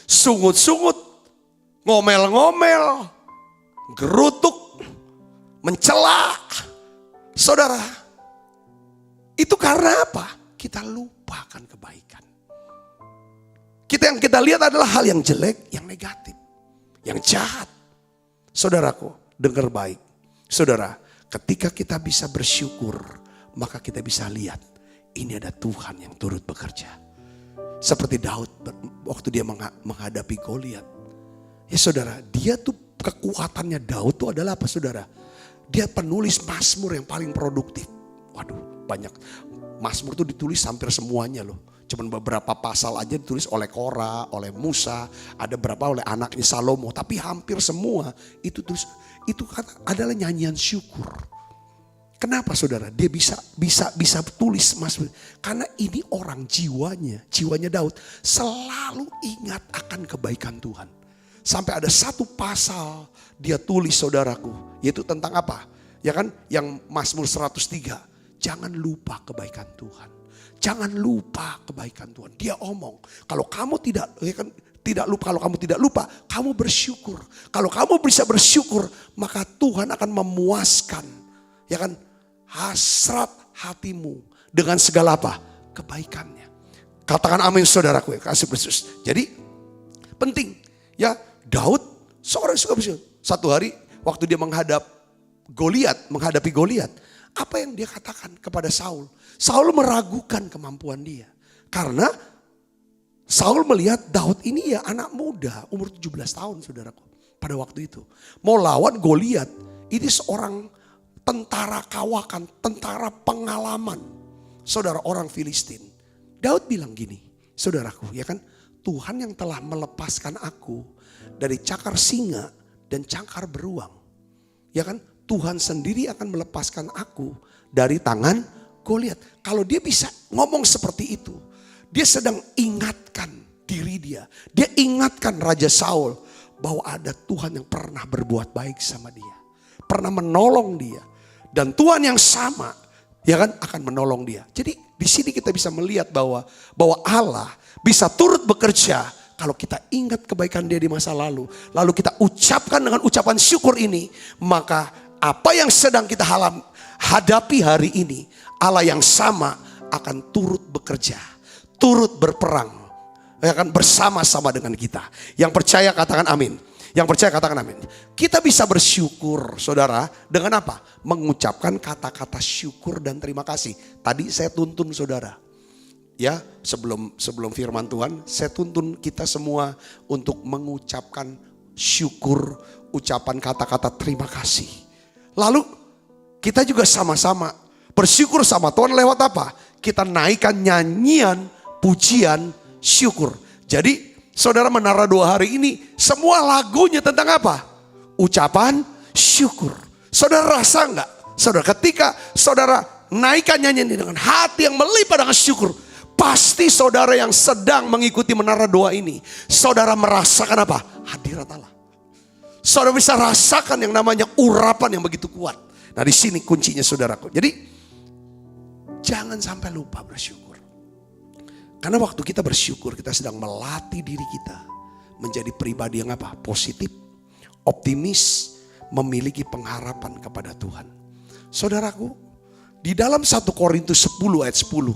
sungut-sungut, ngomel-ngomel, gerutuk, mencela. Saudara, itu karena apa? Kita lupakan kebaikan. Yang kita lihat adalah hal yang jelek, yang negatif, yang jahat. Saudaraku, dengar baik. Saudara, ketika kita bisa bersyukur, maka kita bisa lihat ini ada Tuhan yang turut bekerja. Seperti Daud waktu dia menghadapi Goliat. Ya saudara, dia tuh kekuatannya Daud tuh adalah apa saudara? Dia penulis Mazmur yang paling produktif. Waduh, banyak. Mazmur tuh ditulis hampir semuanya loh. Cuman beberapa pasal aja ditulis oleh Korah, oleh Musa, ada beberapa oleh anaknya Salomo, tapi hampir semua itu adalah nyanyian syukur. Kenapa saudara? Dia bisa tulis Mazmur. Karena ini orang jiwanya Daud selalu ingat akan kebaikan Tuhan. Sampai ada satu pasal dia tulis saudaraku, yaitu tentang apa? Ya kan, yang Mazmur 103. Jangan lupa kebaikan Tuhan. Jangan lupa kebaikan Tuhan. Dia omong, kalau kamu tidak lupa, kamu bersyukur. Kalau kamu bisa bersyukur, maka Tuhan akan memuaskan, ya kan, hasrat hatimu dengan segala apa? Kebaikannya. Katakan amin saudaraku ya, kasih Yesus. Jadi penting ya, Daud seorang suka bersyukur. Satu hari waktu dia menghadapi Goliat, apa yang dia katakan kepada Saul? Saul meragukan kemampuan dia. Karena Saul melihat Daud ini ya anak muda, umur 17 tahun saudaraku. Pada waktu itu. Mau lawan Goliat, ini seorang tentara kawakan, tentara pengalaman. Saudara, orang Filistin. Daud bilang gini, saudaraku ya kan. Tuhan yang telah melepaskan aku dari cakar singa dan cakar beruang. Ya kan, Tuhan sendiri akan melepaskan aku dari tangan Goliat. Kalau dia bisa ngomong seperti itu, dia sedang ingatkan diri dia. Dia ingatkan Raja Saul bahwa ada Tuhan yang pernah berbuat baik sama dia. Pernah menolong dia. Dan Tuhan yang sama ya kan akan menolong dia. Jadi di sini kita bisa melihat bahwa Allah bisa turut bekerja kalau kita ingat kebaikan dia di masa lalu. Lalu kita ucapkan dengan ucapan syukur ini. Maka apa yang sedang kita hadapi hari ini, Allah yang sama akan turut bekerja, turut berperang, ya kan, bersama-sama dengan kita. Yang percaya katakan amin. Yang percaya katakan amin. Kita bisa bersyukur saudara dengan apa? Mengucapkan kata-kata syukur dan terima kasih. Tadi saya tuntun saudara. Ya, sebelum firman Tuhan, saya tuntun kita semua untuk mengucapkan syukur, ucapan kata-kata terima kasih. Lalu kita juga sama-sama bersyukur sama Tuhan lewat apa? Kita naikkan nyanyian, pujian, syukur. Jadi saudara Menara 2 hari ini semua lagunya tentang apa? Ucapan syukur. Saudara rasa enggak? Saudara, ketika saudara naikkan nyanyian ini dengan hati yang melimpah dengan syukur, pasti saudara yang sedang mengikuti menara doa ini, saudara merasakan apa? Hadirat Allah. Saudara bisa rasakan yang namanya urapan yang begitu kuat. Nah di sini kuncinya saudaraku. Jadi jangan sampai lupa bersyukur. Karena waktu kita bersyukur, kita sedang melatih diri kita menjadi pribadi yang apa? Positif, optimis, memiliki pengharapan kepada Tuhan. Saudaraku, di dalam 1 Korintus 10 ayat 10,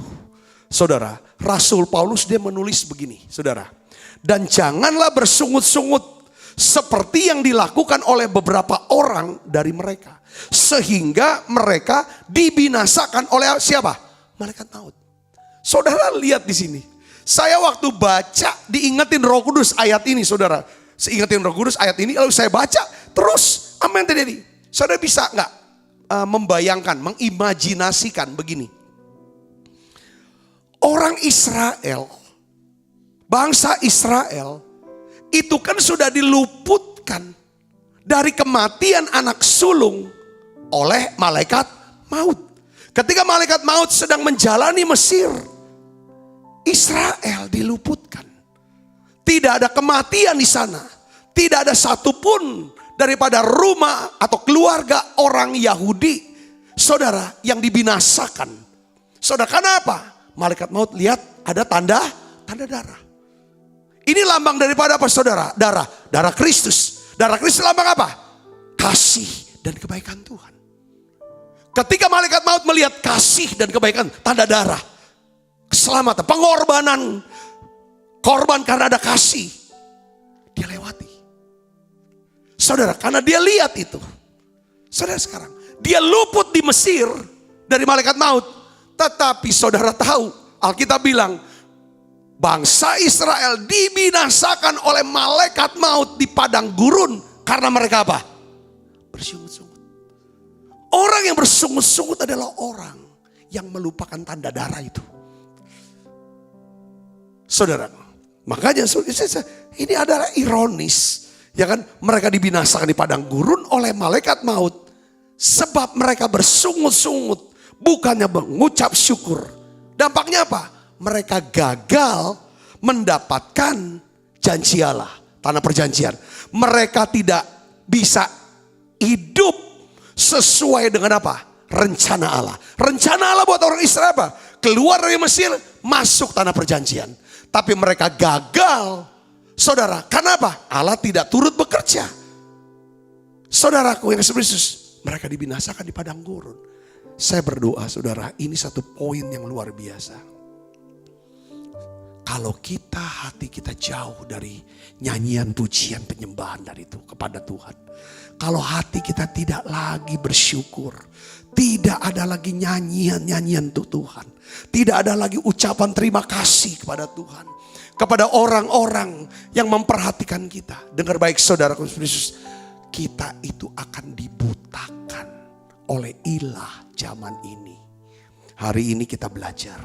saudara, Rasul Paulus dia menulis begini, saudara. Dan janganlah bersungut-sungut seperti yang dilakukan oleh beberapa orang dari mereka. Sehingga mereka dibinasakan oleh siapa? Malaikat maut. Saudara lihat di sini. Saya waktu baca diingetin Roh Kudus ayat ini, saudara. Seingetin Roh Kudus ayat ini, lalu saya baca terus apa yang terjadi? Saudara bisa nggak membayangkan, mengimajinasikan begini? Orang Israel, bangsa Israel itu kan sudah diluputkan dari kematian anak sulung oleh malaikat maut. Ketika malaikat maut sedang menjalani Mesir, Israel diluputkan. Tidak ada kematian di sana. Tidak ada satupun daripada rumah atau keluarga orang Yahudi, saudara, yang dibinasakan. Saudara, kenapa? Malaikat maut lihat ada tanda darah. Ini lambang daripada apa, saudara? Darah Kristus. Darah Kristus lambang apa? Kasih dan kebaikan Tuhan. Ketika malaikat maut melihat kasih dan kebaikan, tanda darah, keselamatan, pengorbanan, korban karena ada kasih, dia lewati. Saudara, karena dia lihat itu. Saudara, sekarang dia luput di Mesir dari malaikat maut. Tetapi saudara tahu, Alkitab bilang, bangsa Israel dibinasakan oleh malaikat maut di padang gurun. Karena mereka apa? Bersungut-sungut. Orang yang bersungut-sungut adalah orang yang melupakan tanda darah itu. Saudara, makanya ini adalah ironis. Ya kan, mereka dibinasakan di padang gurun oleh malaikat maut. Sebab mereka bersungut-sungut, bukannya mengucap syukur. Dampaknya apa? Mereka gagal mendapatkan janji Allah, tanah perjanjian. Mereka tidak bisa hidup sesuai dengan apa? Rencana Allah. Rencana Allah buat orang Israel apa? Keluar dari Mesir, masuk tanah perjanjian. Tapi mereka gagal, saudara. Kenapa? Allah tidak turut bekerja. Saudaraku yang Yesus, mereka dibinasakan di padang gurun. Saya berdoa, saudara, ini satu poin yang luar biasa. Kalau hati kita jauh dari nyanyian, pujian, penyembahan dari itu kepada Tuhan. Kalau hati kita tidak lagi bersyukur, tidak ada lagi nyanyian untuk Tuhan. Tidak ada lagi ucapan terima kasih kepada Tuhan. Kepada orang-orang yang memperhatikan kita. Dengar baik saudara Yesus, kita itu akan dibutakan oleh ilah zaman ini. Hari ini kita belajar,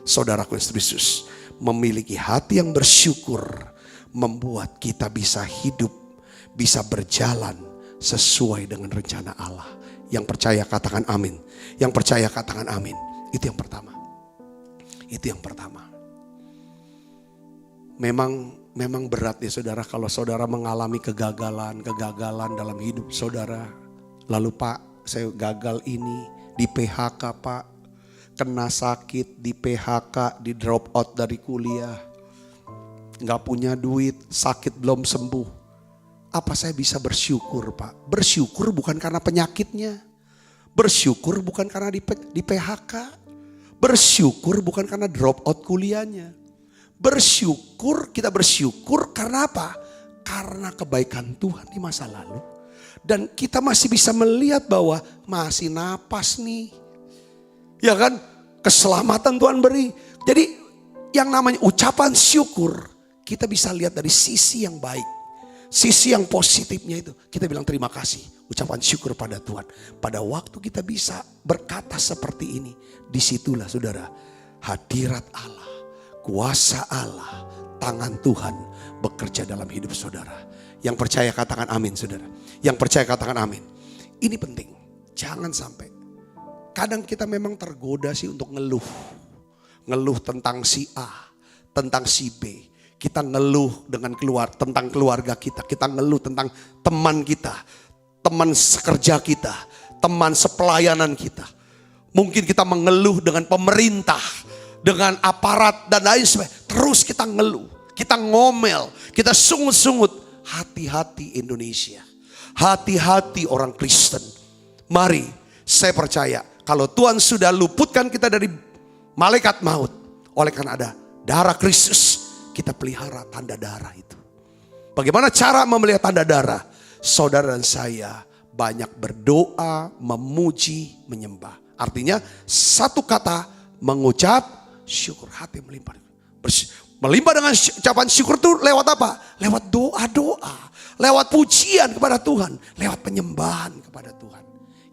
saudaraku Yesus, memiliki hati yang bersyukur membuat kita bisa hidup, bisa berjalan sesuai dengan rencana Allah. Yang percaya katakan amin. Yang percaya katakan amin. Itu yang pertama. Itu yang pertama. Memang berat ya saudara kalau saudara mengalami kegagalan dalam hidup saudara. Lalu Pak, saya gagal ini, di PHK Pak, kena sakit, di PHK, di drop out dari kuliah, gak punya duit, sakit belum sembuh. Apa saya bisa bersyukur Pak? Bersyukur bukan karena penyakitnya, bersyukur bukan karena di PHK, bersyukur bukan karena drop out kuliahnya. Kita bersyukur karena apa? Karena kebaikan Tuhan di masa lalu. Dan kita masih bisa melihat bahwa masih napas nih. Ya kan? Keselamatan Tuhan beri. Jadi yang namanya ucapan syukur, kita bisa lihat dari sisi yang baik. Sisi yang positifnya itu. Kita bilang terima kasih. Ucapan syukur pada Tuhan. Pada waktu kita bisa berkata seperti ini. Disitulah saudara, hadirat Allah, kuasa Allah, tangan Tuhan bekerja dalam hidup saudara. Yang percaya katakan amin saudara. Yang percaya katakan amin. Ini penting. Jangan sampai. Kadang kita memang tergoda sih untuk ngeluh. ngeluh tentang si A, tentang si B. Kita ngeluh dengan tentang keluarga kita. Kita ngeluh tentang teman kita, teman sekerja kita, teman sepelayanan kita. Mungkin kita mengeluh dengan pemerintah, dengan aparat dan lain sebagainya. Terus kita ngeluh, kita ngomel, kita sungut-sungut. Hati-hati Indonesia, hati-hati orang Kristen. Mari, saya percaya kalau Tuhan sudah luputkan kita dari malaikat maut, oleh karena ada darah Kristus, kita pelihara tanda darah itu. Bagaimana cara memelihara tanda darah? Saudara dan saya banyak berdoa, memuji, menyembah. Artinya satu kata, mengucap syukur. Hati melimpah. Melimpah dengan ucapan syukur itu lewat apa? Lewat doa-doa, lewat pujian kepada Tuhan, lewat penyembahan kepada Tuhan.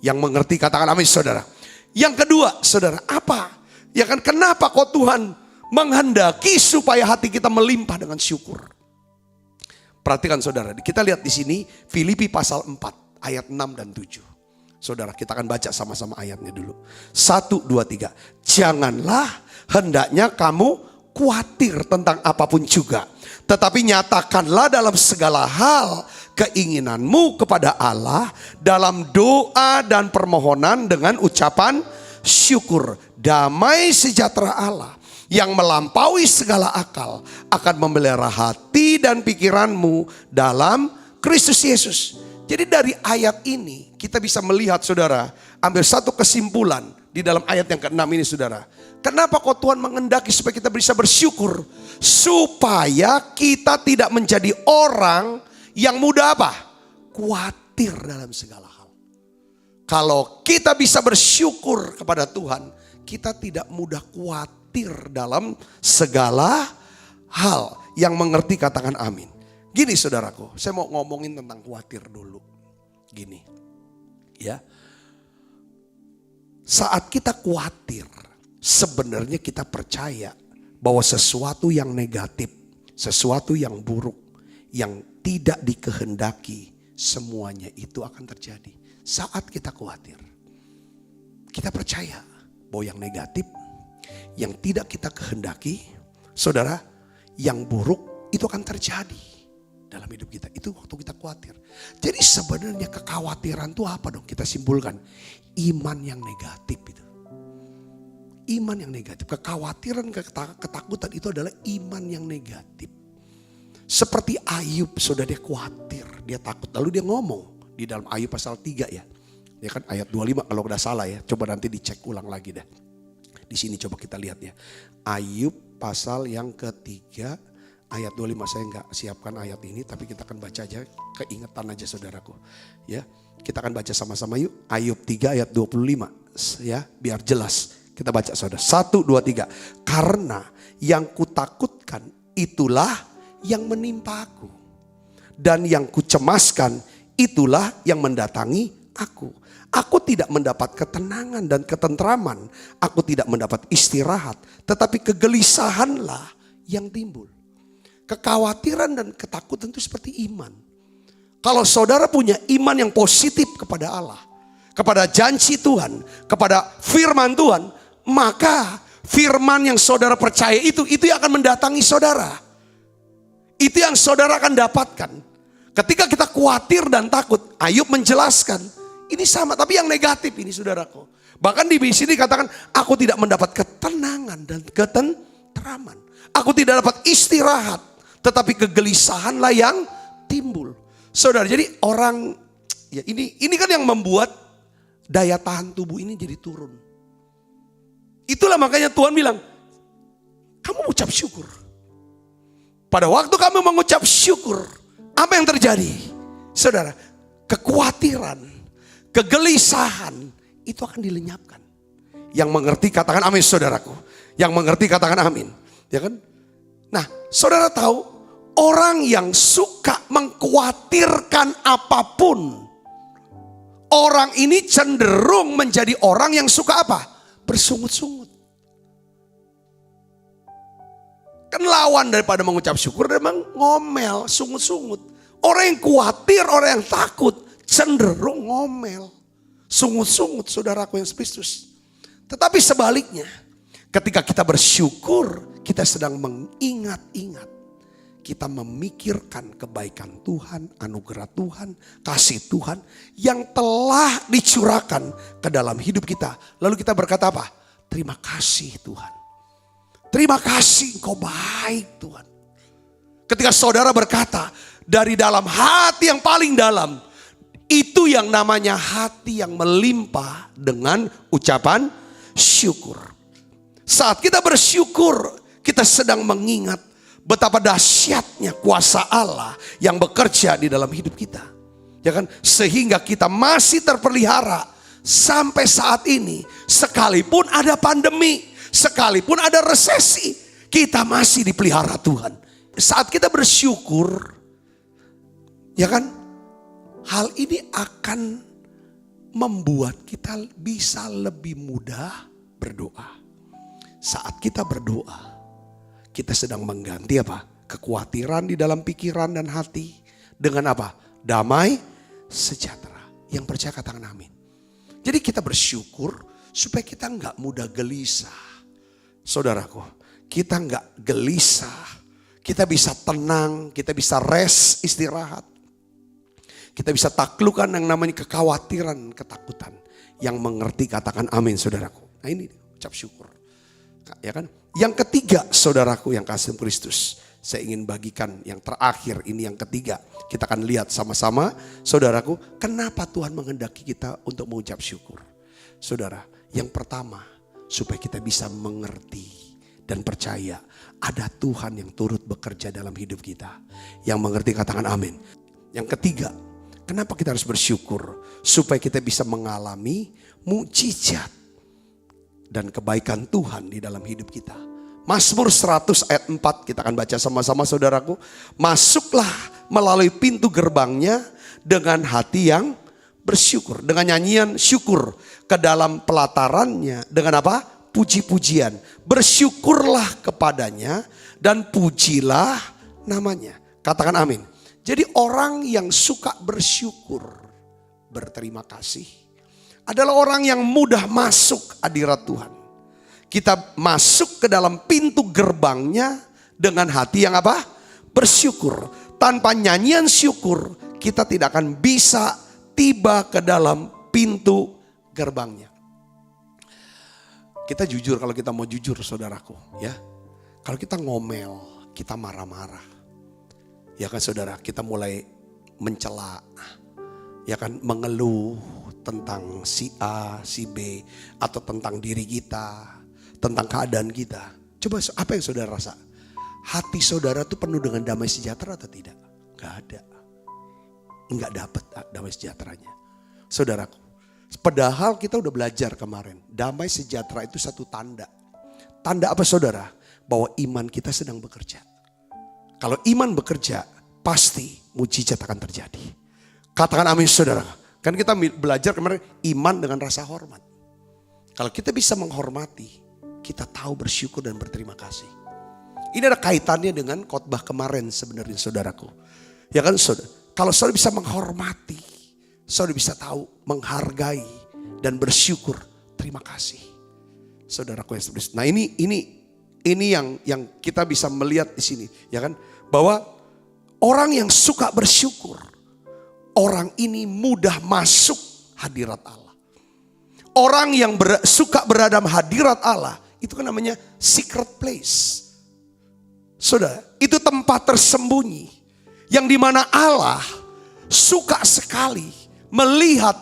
Yang mengerti katakan amin saudara. Yang kedua saudara, apa? Ya kan, kenapa kok Tuhan menghendaki supaya hati kita melimpah dengan syukur? Perhatikan saudara, kita lihat di sini Filipi pasal 4 ayat 6 dan 7. Saudara, kita akan baca sama-sama ayatnya dulu. 1, 2, 3. Janganlah hendaknya kamu khawatir tentang apapun juga, tetapi nyatakanlah dalam segala hal keinginanmu kepada Allah dalam doa dan permohonan dengan ucapan syukur. Damai sejahtera Allah yang melampaui segala akal akan memelihara hati dan pikiranmu dalam Kristus Yesus. Jadi dari ayat ini kita bisa melihat saudara, ambil satu kesimpulan di dalam ayat yang ke-6 ini saudara. Kenapa kok Tuhan mengendaki supaya kita bisa bersyukur? Supaya kita tidak menjadi orang yang mudah apa? Khawatir dalam segala hal. Kalau kita bisa bersyukur kepada Tuhan, kita tidak mudah khawatir dalam segala hal. Yang mengerti katakan amin. Gini saudaraku, saya mau ngomongin tentang khawatir dulu. Gini, ya. Saat kita khawatir, sebenarnya kita percaya bahwa sesuatu yang negatif, sesuatu yang buruk, yang tidak dikehendaki, semuanya itu akan terjadi. Saat kita khawatir, kita percaya bahwa yang negatif, yang tidak kita kehendaki, saudara, yang buruk itu akan terjadi dalam hidup kita. Itu waktu kita khawatir. Jadi sebenarnya kekhawatiran itu apa dong? Kita simpulkan, iman yang negatif itu. Iman yang negatif, kekhawatiran, ketakutan itu adalah iman yang negatif. Seperti Ayub, saudara, dia khawatir, dia takut. Lalu dia ngomong di dalam Ayub pasal 3 ya. Ya kan ayat 25 kalau udah salah ya. Coba nanti dicek ulang lagi deh. Di sini coba kita lihat ya. Ayub pasal yang ketiga ayat 25, saya nggak siapkan ayat ini, tapi kita akan baca aja, keingetan aja saudaraku. Ya, kita akan baca sama-sama yuk. Ayub 3 ayat 25 ya, biar jelas. Kita baca saudara. 1, 2, 3. Karena yang kutakutkan itulah yang menimpa aku. Dan yang kucemaskan itulah yang mendatangi aku. Aku tidak mendapat ketenangan dan ketentraman. Aku tidak mendapat istirahat. Tetapi kegelisahanlah yang timbul. Kekhawatiran dan ketakutan itu seperti iman. Kalau saudara punya iman yang positif kepada Allah, kepada janji Tuhan, kepada firman Tuhan, maka firman yang saudara percaya itu yang akan mendatangi saudara. Itu yang saudara akan dapatkan. Ketika kita khawatir dan takut, Ayub menjelaskan, ini sama tapi yang negatif ini saudaraku. Bahkan di sini dikatakan, aku tidak mendapat ketenangan dan ketentraman. Aku tidak dapat istirahat, tetapi kegelisahanlah yang timbul. Saudara, jadi orang, ya ini kan yang membuat daya tahan tubuh ini jadi turun. Itulah makanya Tuhan bilang, kamu ucap syukur. Pada waktu kamu mengucap syukur, apa yang terjadi? Saudara, kekhawatiran, kegelisahan, itu akan dilenyapkan. Yang mengerti katakan amin saudaraku. Yang mengerti katakan amin. Ya kan? Nah, saudara tahu, orang yang suka mengkhawatirkan apapun, orang ini cenderung menjadi orang yang suka apa? Bersungut-sungut. Kan lawan daripada mengucap syukur memang ngomel, sungut-sungut. Orang yang khawatir, orang yang takut cenderung ngomel, sungut-sungut saudaraku yang Kristus. Tetapi sebaliknya, Ketika kita bersyukur, kita sedang mengingat-ingat. Kita memikirkan kebaikan Tuhan, anugerah Tuhan, kasih Tuhan yang telah dicurahkan ke dalam hidup kita. Lalu kita berkata apa? Terima kasih Tuhan. Terima kasih Engkau baik Tuhan. Ketika saudara berkata dari dalam hati yang paling dalam, itu yang namanya hati yang melimpah dengan ucapan syukur. Saat kita bersyukur, kita sedang mengingat betapa dahsyatnya kuasa Allah yang bekerja di dalam hidup kita. Ya kan? Sehingga kita masih terpelihara sampai saat ini. Sekalipun ada pandemi, sekalipun ada resesi, kita masih dipelihara Tuhan. Saat kita bersyukur, ya kan? Hal ini akan membuat kita bisa lebih mudah berdoa. Saat kita berdoa, kita sedang mengganti apa? Kekhawatiran di dalam pikiran dan hati dengan apa? Damai sejahtera. Yang percaya katakan amin. Jadi kita bersyukur supaya kita nggak mudah gelisah. Saudaraku, kita nggak gelisah. Kita bisa tenang, kita bisa rest, istirahat. Kita bisa taklukkan yang namanya kekhawatiran, ketakutan. Yang mengerti katakan amin saudaraku. Nah ini ucap syukur. Ya kan? Yang ketiga saudaraku yang kasih Kristus. Saya ingin bagikan yang terakhir ini yang ketiga. Kita akan lihat sama-sama saudaraku. Kenapa Tuhan menghendaki kita untuk mengucap syukur. Saudara, yang pertama supaya kita bisa mengerti dan percaya ada Tuhan yang turut bekerja dalam hidup kita. Yang mengerti katakan amin. Yang ketiga, kenapa kita harus bersyukur? Supaya kita bisa mengalami mukjizat dan kebaikan Tuhan di dalam hidup kita. Mazmur 100 ayat 4 kita akan baca sama-sama saudaraku. Masuklah melalui pintu gerbangnya dengan hati yang bersyukur. Dengan nyanyian syukur ke dalam pelatarannya. Dengan apa? Puji-pujian. Bersyukurlah kepadanya dan pujilah namanya. Katakan amin. Jadi orang yang suka bersyukur, berterima kasih, adalah orang yang mudah masuk hadirat Tuhan. Kita masuk ke dalam pintu gerbangnya dengan hati yang apa? Bersyukur. Tanpa nyanyian syukur, kita tidak akan bisa tiba ke dalam pintu gerbangnya. Kita jujur kalau kita mau jujur saudaraku ya. Kalau kita ngomel, kita marah-marah. Ya kan saudara, kita mulai mencela. Ya kan, mengeluh tentang si A, si B, atau tentang diri kita, tentang keadaan kita. Coba apa yang saudara rasa? Hati saudara tuh penuh dengan damai sejahtera atau tidak? Gak ada. Enggak dapat damai sejahteranya. Saudaraku, padahal kita udah belajar kemarin, damai sejahtera itu satu tanda. Tanda apa saudara? Bahwa iman kita sedang bekerja. Kalau iman bekerja, pasti mukjizat akan terjadi. Katakan amin saudara. Kan kita belajar kemarin iman dengan rasa hormat. Kalau kita bisa menghormati, kita tahu bersyukur dan berterima kasih. Ini ada kaitannya dengan khotbah kemarin sebenarnya saudaraku. Ya kan saudara, kalau saudara bisa menghormati, saudara bisa tahu menghargai dan bersyukur, terima kasih. Saudaraku yang seperti itu. Nah ini yang kita bisa melihat di sini, ya kan? Bahwa orang yang suka bersyukur, orang ini mudah masuk hadirat Allah. Orang yang suka berada dalam hadirat Allah, itu kan namanya secret place. Saudara, itu tempat tersembunyi. Yang dimana Allah suka sekali melihat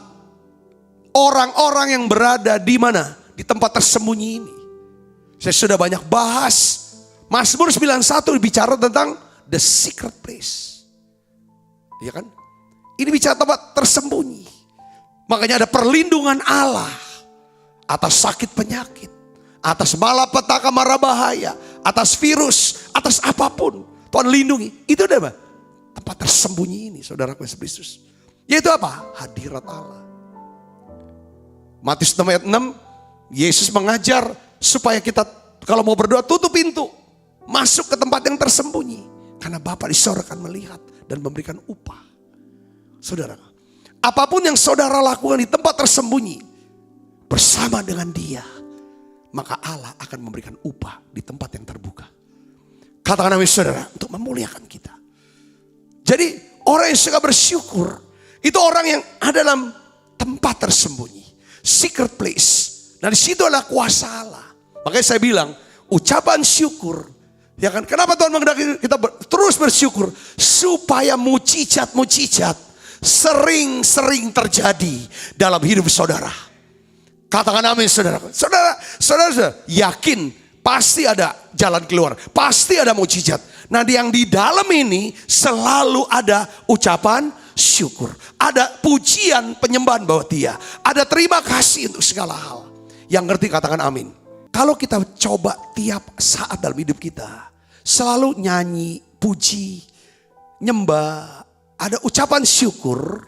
orang-orang yang berada di mana? Di tempat tersembunyi ini. Saya sudah banyak bahas. Mazmur 91 bicara tentang the secret place. Ya kan? Ini bicara tempat tersembunyi. Makanya ada perlindungan Allah atas sakit penyakit, atas malapetaka mara bahaya, atas virus, atas apapun. Tuhan lindungi. Itu ada apa? Tempat tersembunyi ini saudaraku Yesus Kristus. Yaitu apa? Hadirat Allah. Matius 6 ayat 6, Yesus mengajar supaya kita kalau mau berdoa tutup pintu. Masuk ke tempat yang tersembunyi. Karena Bapa di sorga akan melihat dan memberikan upah. Saudara, apapun yang saudara lakukan di tempat tersembunyi bersama dengan Dia, maka Allah akan memberikan upah di tempat yang terbuka. Katakan amin saudara, untuk memuliakan kita. Jadi orang yang suka bersyukur, itu orang yang ada dalam tempat tersembunyi. Secret place. Nah di situ adalah kuasa Allah. Makanya saya bilang, ucapan syukur. Ya kan, kenapa Tuhan menghendaki kita terus bersyukur? Supaya mujizat-mujizat sering-sering terjadi dalam hidup saudara. Katakan amin saudara. Saudara yakin pasti ada jalan keluar. Pasti ada mujizat. Nah yang di dalam ini selalu ada ucapan syukur. Ada pujian penyembahan bahwa Dia. Ada terima kasih untuk segala hal. Yang ngerti katakan amin. Kalau kita coba tiap saat dalam hidup kita, selalu nyanyi, puji, nyembah, ada ucapan syukur,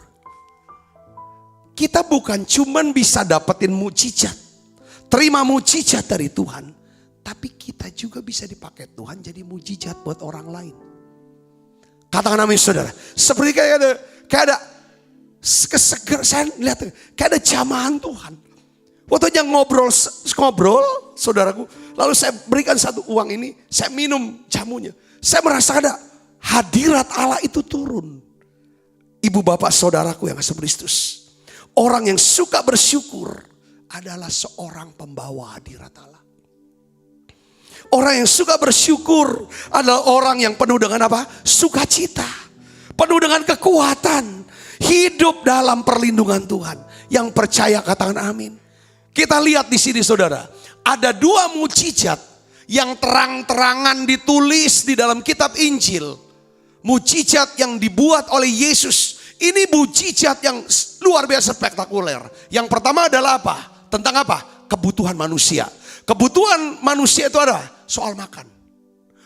kita bukan cuman bisa dapetin mujizat, terima mujizat dari Tuhan, tapi kita juga bisa dipakai Tuhan jadi mujizat buat orang lain. Katakan amin saudara. Seperti kayak ada keseger, saya lihat kayak ada jamahan Tuhan. Waktu yang ngobrol saudaraku, lalu saya berikan satu uang ini, saya minum jamunya. Saya merasa ada hadirat Allah itu turun. Ibu bapak saudaraku yang kasih Kristus. Orang yang suka bersyukur adalah seorang pembawa hadirat Allah. Orang yang suka bersyukur adalah orang yang penuh dengan apa? Sukacita. Penuh dengan kekuatan. Hidup dalam perlindungan Tuhan. Yang percaya katakan amin. Kita lihat di sini saudara, ada dua mujizat yang terang-terangan ditulis di dalam kitab Injil. Mujizat yang dibuat oleh Yesus. Ini mujizat yang luar biasa spektakuler. Yang pertama adalah apa? Tentang apa? Kebutuhan manusia. Kebutuhan manusia itu adalah soal makan.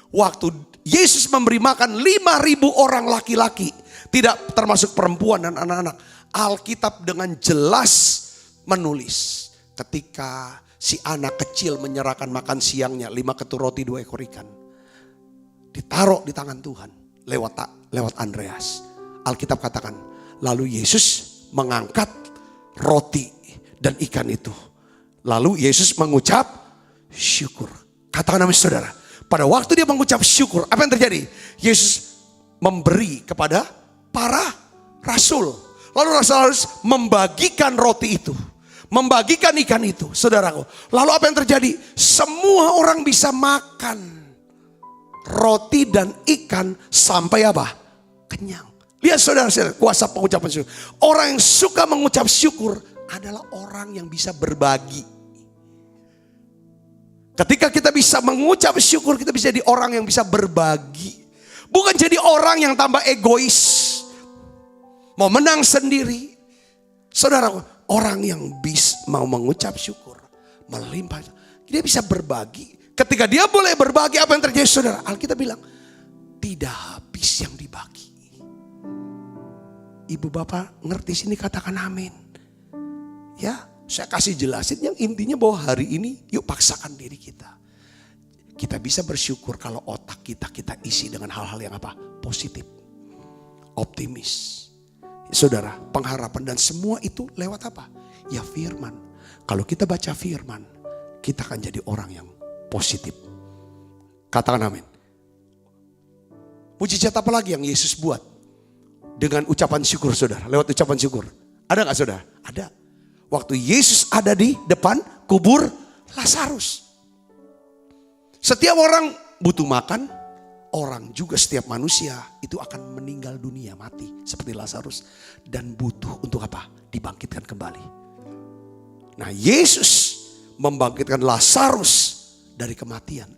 Waktu Yesus memberi makan 5.000 orang laki-laki, tidak termasuk perempuan dan anak-anak. Alkitab dengan jelas menulis. Ketika si anak kecil menyerahkan makan siangnya 5 ketur roti 2 ekor ikan. Ditaruh di tangan Tuhan lewat Andreas. Alkitab katakan, lalu Yesus mengangkat roti dan ikan itu. Lalu Yesus mengucap syukur. Katakan amin saudara. Pada waktu dia mengucap syukur, apa yang terjadi? Yesus memberi kepada para rasul. Lalu rasul harus membagikan roti itu. Membagikan ikan itu, saudaraku. Lalu apa yang terjadi? Semua orang bisa makan roti dan ikan sampai apa? Kenyang. Lihat saudara-saudara, kuasa pengucapan syukur. Orang yang suka mengucap syukur adalah orang yang bisa berbagi. Ketika kita bisa mengucap syukur, kita bisa jadi orang yang bisa berbagi. Bukan jadi orang yang tambah egois. Mau menang sendiri. Saudaraku. Orang yang mau mengucap syukur, melimpah, dia bisa berbagi. Ketika dia boleh berbagi, apa yang terjadi saudara? Alkitab bilang, tidak habis yang dibagi. Ibu bapak ngerti sini katakan amin. Ya, saya kasih jelasin yang intinya bahwa hari ini yuk paksakan diri kita. Kita bisa bersyukur kalau otak kita isi dengan hal-hal yang apa? Positif, optimis. Saudara, pengharapan dan semua itu lewat apa? Ya firman. Kalau kita baca firman, kita akan jadi orang yang positif. Katakan amin. Mujizat apa lagi yang Yesus buat? Dengan ucapan syukur saudara, lewat ucapan syukur. Ada gak saudara? Ada. Waktu Yesus ada di depan kubur Lazarus. Setiap orang butuh makan. Orang juga setiap manusia itu akan meninggal dunia, mati seperti Lazarus. Dan butuh untuk apa? Dibangkitkan kembali. Nah Yesus membangkitkan Lazarus dari kematian.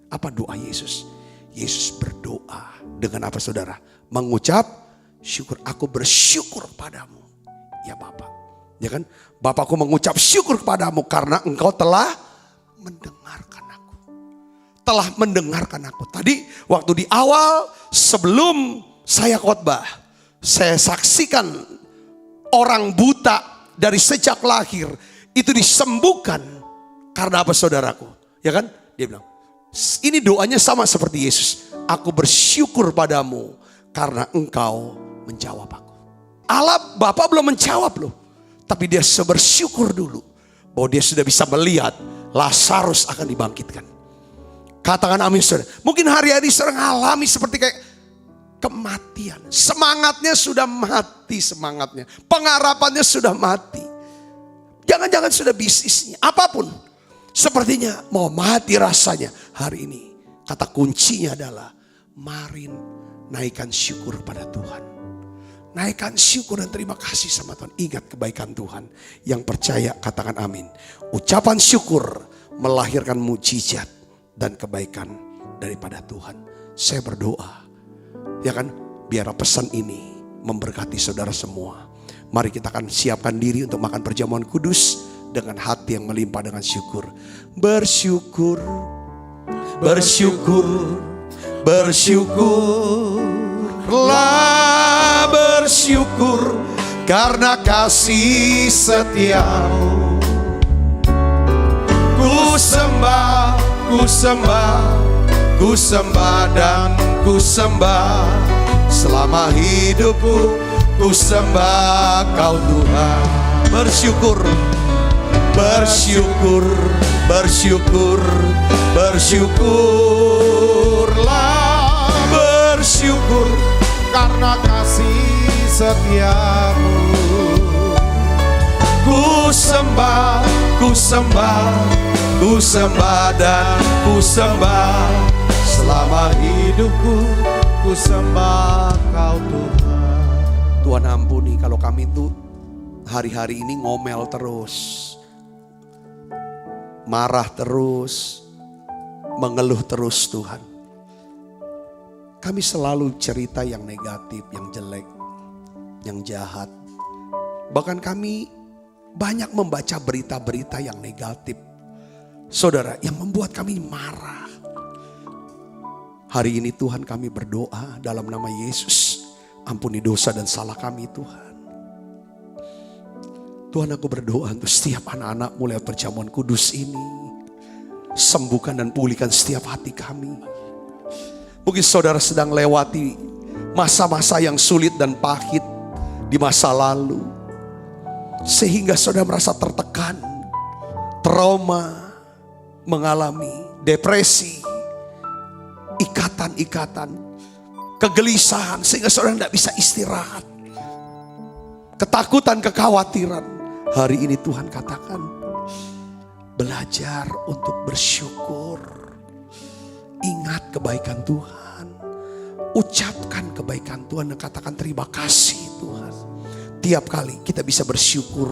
Apa doa Yesus? Yesus berdoa dengan apa saudara? Mengucap syukur. Aku bersyukur padamu ya Bapa. Ya kan? Bapakku mengucap syukur kepadamu karena engkau telah mendengarkan aku. Telah mendengarkan aku. Tadi waktu di awal sebelum saya khotbah, saya saksikan orang buta dari sejak lahir itu disembuhkan karena apa saudaraku? Ya kan? Dia bilang, ini doanya sama seperti Yesus. Aku bersyukur padamu karena engkau menjawab aku. Allah Bapa belum menjawab loh. Tapi dia bersyukur dulu. bahwa dia sudah bisa melihat Lazarus akan dibangkitkan. Katakan amin saudara. Mungkin hari-hari saudara mengalami seperti kayak kematian. Semangatnya sudah mati semangatnya. Pengharapannya sudah mati. Jangan-jangan sudah bisnisnya. Apapun. Sepertinya mau mati rasanya. Hari ini kata kuncinya adalah mari naikkan syukur pada Tuhan. Naikkan syukur dan terima kasih sama Tuhan. Ingat kebaikan Tuhan. Yang percaya katakan amin. Ucapan syukur melahirkan mujizat dan kebaikan daripada Tuhan. Saya berdoa. Ya kan, biar pesan ini memberkati saudara semua. Mari kita akan siapkan diri untuk makan perjamuan kudus dengan hati yang melimpah dengan syukur. Bersyukur, bersyukur, bersyukurlah, bersyukur karena kasih setiamu. Ku sembah, ku sembah, ku sembah dan ku sembah. Selama hidupku ku sembah kau Tuhan. Bersyukur, bersyukur, bersyukur, bersyukurlah, bersyukur karena kasih setiamu. ku sembah, ku sembah, ku sembah dan ku sembah. Selama hidupku ku sembah kau Tuhan. Tuhan ampuni kalau kami itu hari-hari ini ngomel terus, marah terus, mengeluh terus Tuhan. Kami selalu cerita yang negatif, yang jelek, yang jahat. Bahkan kami banyak membaca berita-berita yang negatif. Saudara, yang membuat kami marah. Hari ini Tuhan kami berdoa dalam nama Yesus. Ampuni dosa dan salah kami Tuhan. Tuhan, aku berdoa untuk setiap anak-anak-Mu lewat perjamuan kudus ini. Sembuhkan dan pulihkan setiap hati kami. Mungkin saudara sedang lewati masa-masa yang sulit dan pahit di masa lalu. Sehingga saudara merasa tertekan, trauma, mengalami depresi, ikatan-ikatan, kegelisahan sehingga saudara tidak bisa istirahat. Ketakutan, kekhawatiran. Hari ini Tuhan katakan, belajar untuk bersyukur. Ingat kebaikan Tuhan. Ucapkan kebaikan Tuhan dan katakan terima kasih Tuhan. Tiap kali kita bisa bersyukur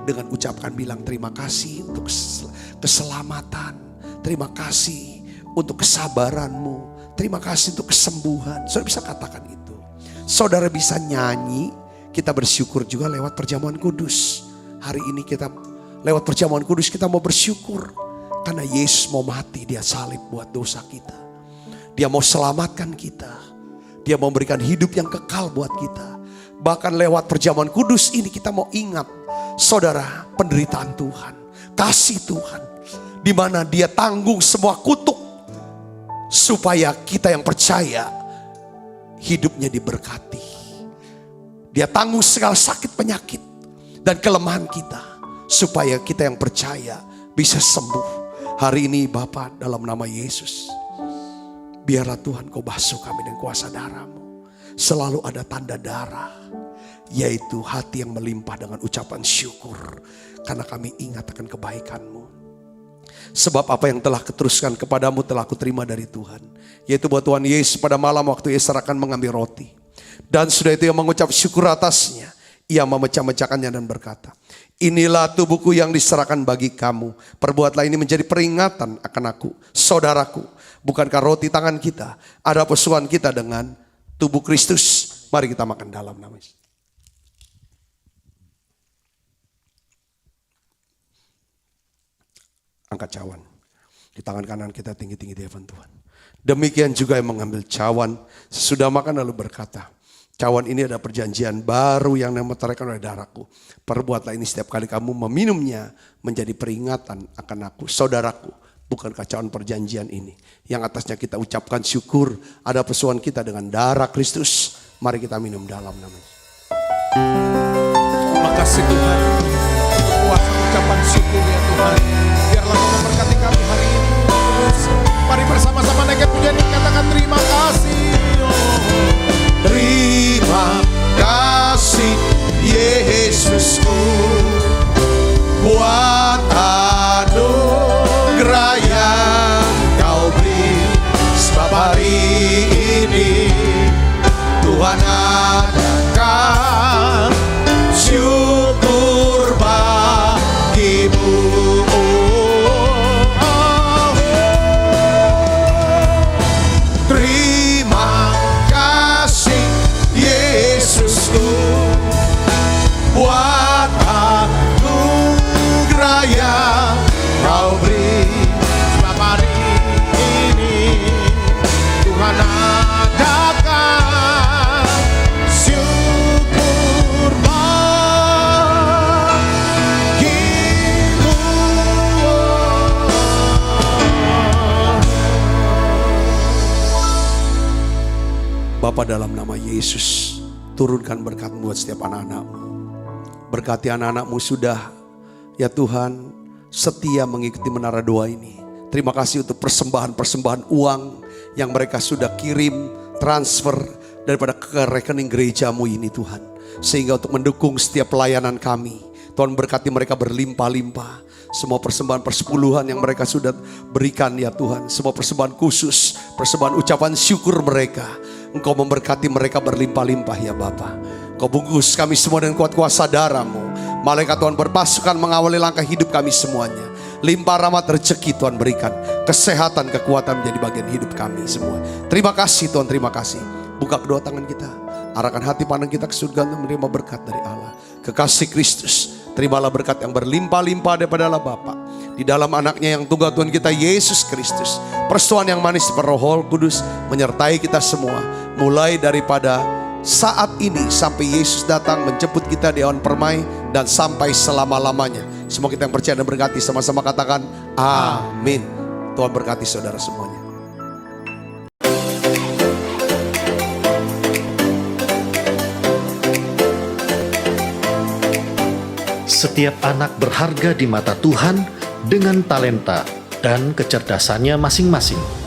dengan ucapkan bilang terima kasih untuk keselamatan. Terima kasih untuk kesabaran-Mu. Terima kasih untuk kesembuhan. Saudara bisa katakan itu. Saudara bisa nyanyi. Kita bersyukur juga lewat perjamuan kudus. Hari ini kita lewat perjamuan kudus kita mau bersyukur. Karena Yesus mau mati, dia salib buat dosa kita. Dia mau selamatkan kita. Dia mau memberikan hidup yang kekal buat kita. Bahkan lewat perjamuan kudus ini kita mau ingat, saudara, penderitaan Tuhan. Kasih Tuhan. Di mana dia tanggung semua kutuk. Supaya kita yang percaya hidupnya diberkati. Dia tanggung segala sakit penyakit dan kelemahan kita. Supaya kita yang percaya bisa sembuh. Hari ini Bapa dalam nama Yesus. Biarlah Tuhan kau basuh kami dengan kuasa darah-Mu. Selalu ada tanda darah. Yaitu hati yang melimpah dengan ucapan syukur. Karena kami ingat akan kebaikan-Mu. Sebab apa yang telah kuteruskan kepadamu telah kuterima dari Tuhan. Yaitu buat Tuhan Yesus pada malam waktu ia serahkan mengambil roti. Dan sudah itu ia mengucap syukur atasnya. Ia memecah-mecahkannya dan berkata, inilah tubuhku yang diserahkan bagi kamu. Perbuatlah ini menjadi peringatan akan aku, saudaraku. Bukankah roti tangan kita ada persuan kita dengan tubuh Kristus? Mari kita makan dalam nama Yesus. Angkat cawan. Di tangan kanan kita tinggi-tinggi di hadapan Tuhan. Demikian juga yang mengambil cawan. Sesudah makan lalu berkata, cawan ini adalah perjanjian baru yang dimeteraikan oleh darahku. Perbuatlah ini setiap kali kamu meminumnya menjadi peringatan akan aku, saudaraku. Bukankah cawan perjanjian ini yang atasnya kita ucapkan syukur, ada persoalan kita dengan darah Kristus. Mari kita minum dalam namanya. Terima kasih Tuhan. Kuasa ucapan syukur ya Tuhan. Biarlah Kau memberkati kami hari ini. Terus mari bersama-sama naikkan pujian dan katakan terima kasih. Terima kasih Yesusku buat anugerah yang Kau beri. Sebab hari ini Tuhan adakan syukur bagimu. Terima kasih Yesusku buat anugerah yang Kau beri. Sebab hari ini Tuhan adakan syukur bagimu. Bapa, dalam nama Yesus, turunkan berkat-Mu buat setiap anak-anak-Mu. Berkati anak-anak-Mu sudah, ya Tuhan, setia mengikuti menara doa ini. Terima kasih untuk persembahan-persembahan uang yang mereka sudah kirim, transfer daripada ke rekening gereja-Mu ini Tuhan. Sehingga untuk mendukung setiap pelayanan kami, Tuhan berkati mereka berlimpah-limpah. Semua persembahan persepuluhan yang mereka sudah berikan ya Tuhan. Semua persembahan khusus, persembahan ucapan syukur mereka. Engkau memberkati mereka berlimpah-limpah ya Bapa. Kau bungkus kami semua dengan kuat kuasa darah-Mu. Malaikat Tuhan berpasukan mengawali langkah hidup kami semuanya. Limpah rahmat rezeki Tuhan berikan. Kesehatan, kekuatan menjadi bagian hidup kami semua. Terima kasih Tuhan, terima kasih. Buka kedua tangan kita. Arahkan hati pandang kita ke surga untuk menerima berkat dari Allah. Kekasih Kristus, terimalah berkat yang berlimpah-limpah daripada Allah Bapa. Di dalam anaknya yang tunggal Tuhan kita Yesus Kristus. Persetujuan yang manis Roh Kudus menyertai kita semua. Mulai daripada saat ini sampai Yesus datang menjemput kita di awan permai dan sampai selama-lamanya. Semua kita yang percaya dan berkati sama-sama katakan amin. Tuhan berkati saudara semuanya. Setiap anak berharga di mata Tuhan dengan talenta dan kecerdasannya masing-masing.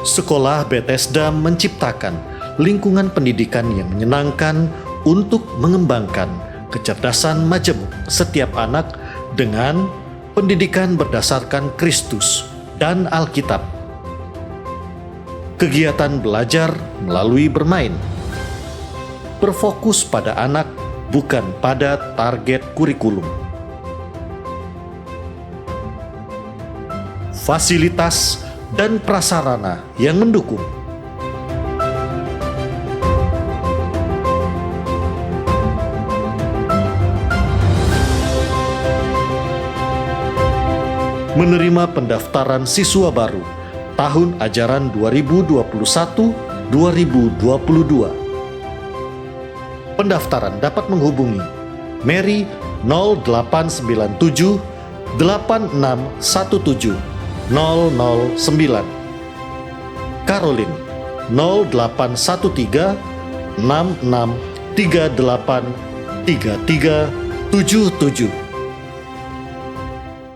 Sekolah Bethesda menciptakan lingkungan pendidikan yang menyenangkan untuk mengembangkan kecerdasan majemuk setiap anak dengan pendidikan berdasarkan Kristus dan Alkitab. Kegiatan belajar melalui bermain. Berfokus pada anak, bukan pada target kurikulum. Fasilitas dan prasarana yang mendukung. Menerima pendaftaran siswa baru tahun ajaran 2021-2022. Pendaftaran dapat menghubungi Mary 0897 8617 009, Caroline 0813 6638 3377.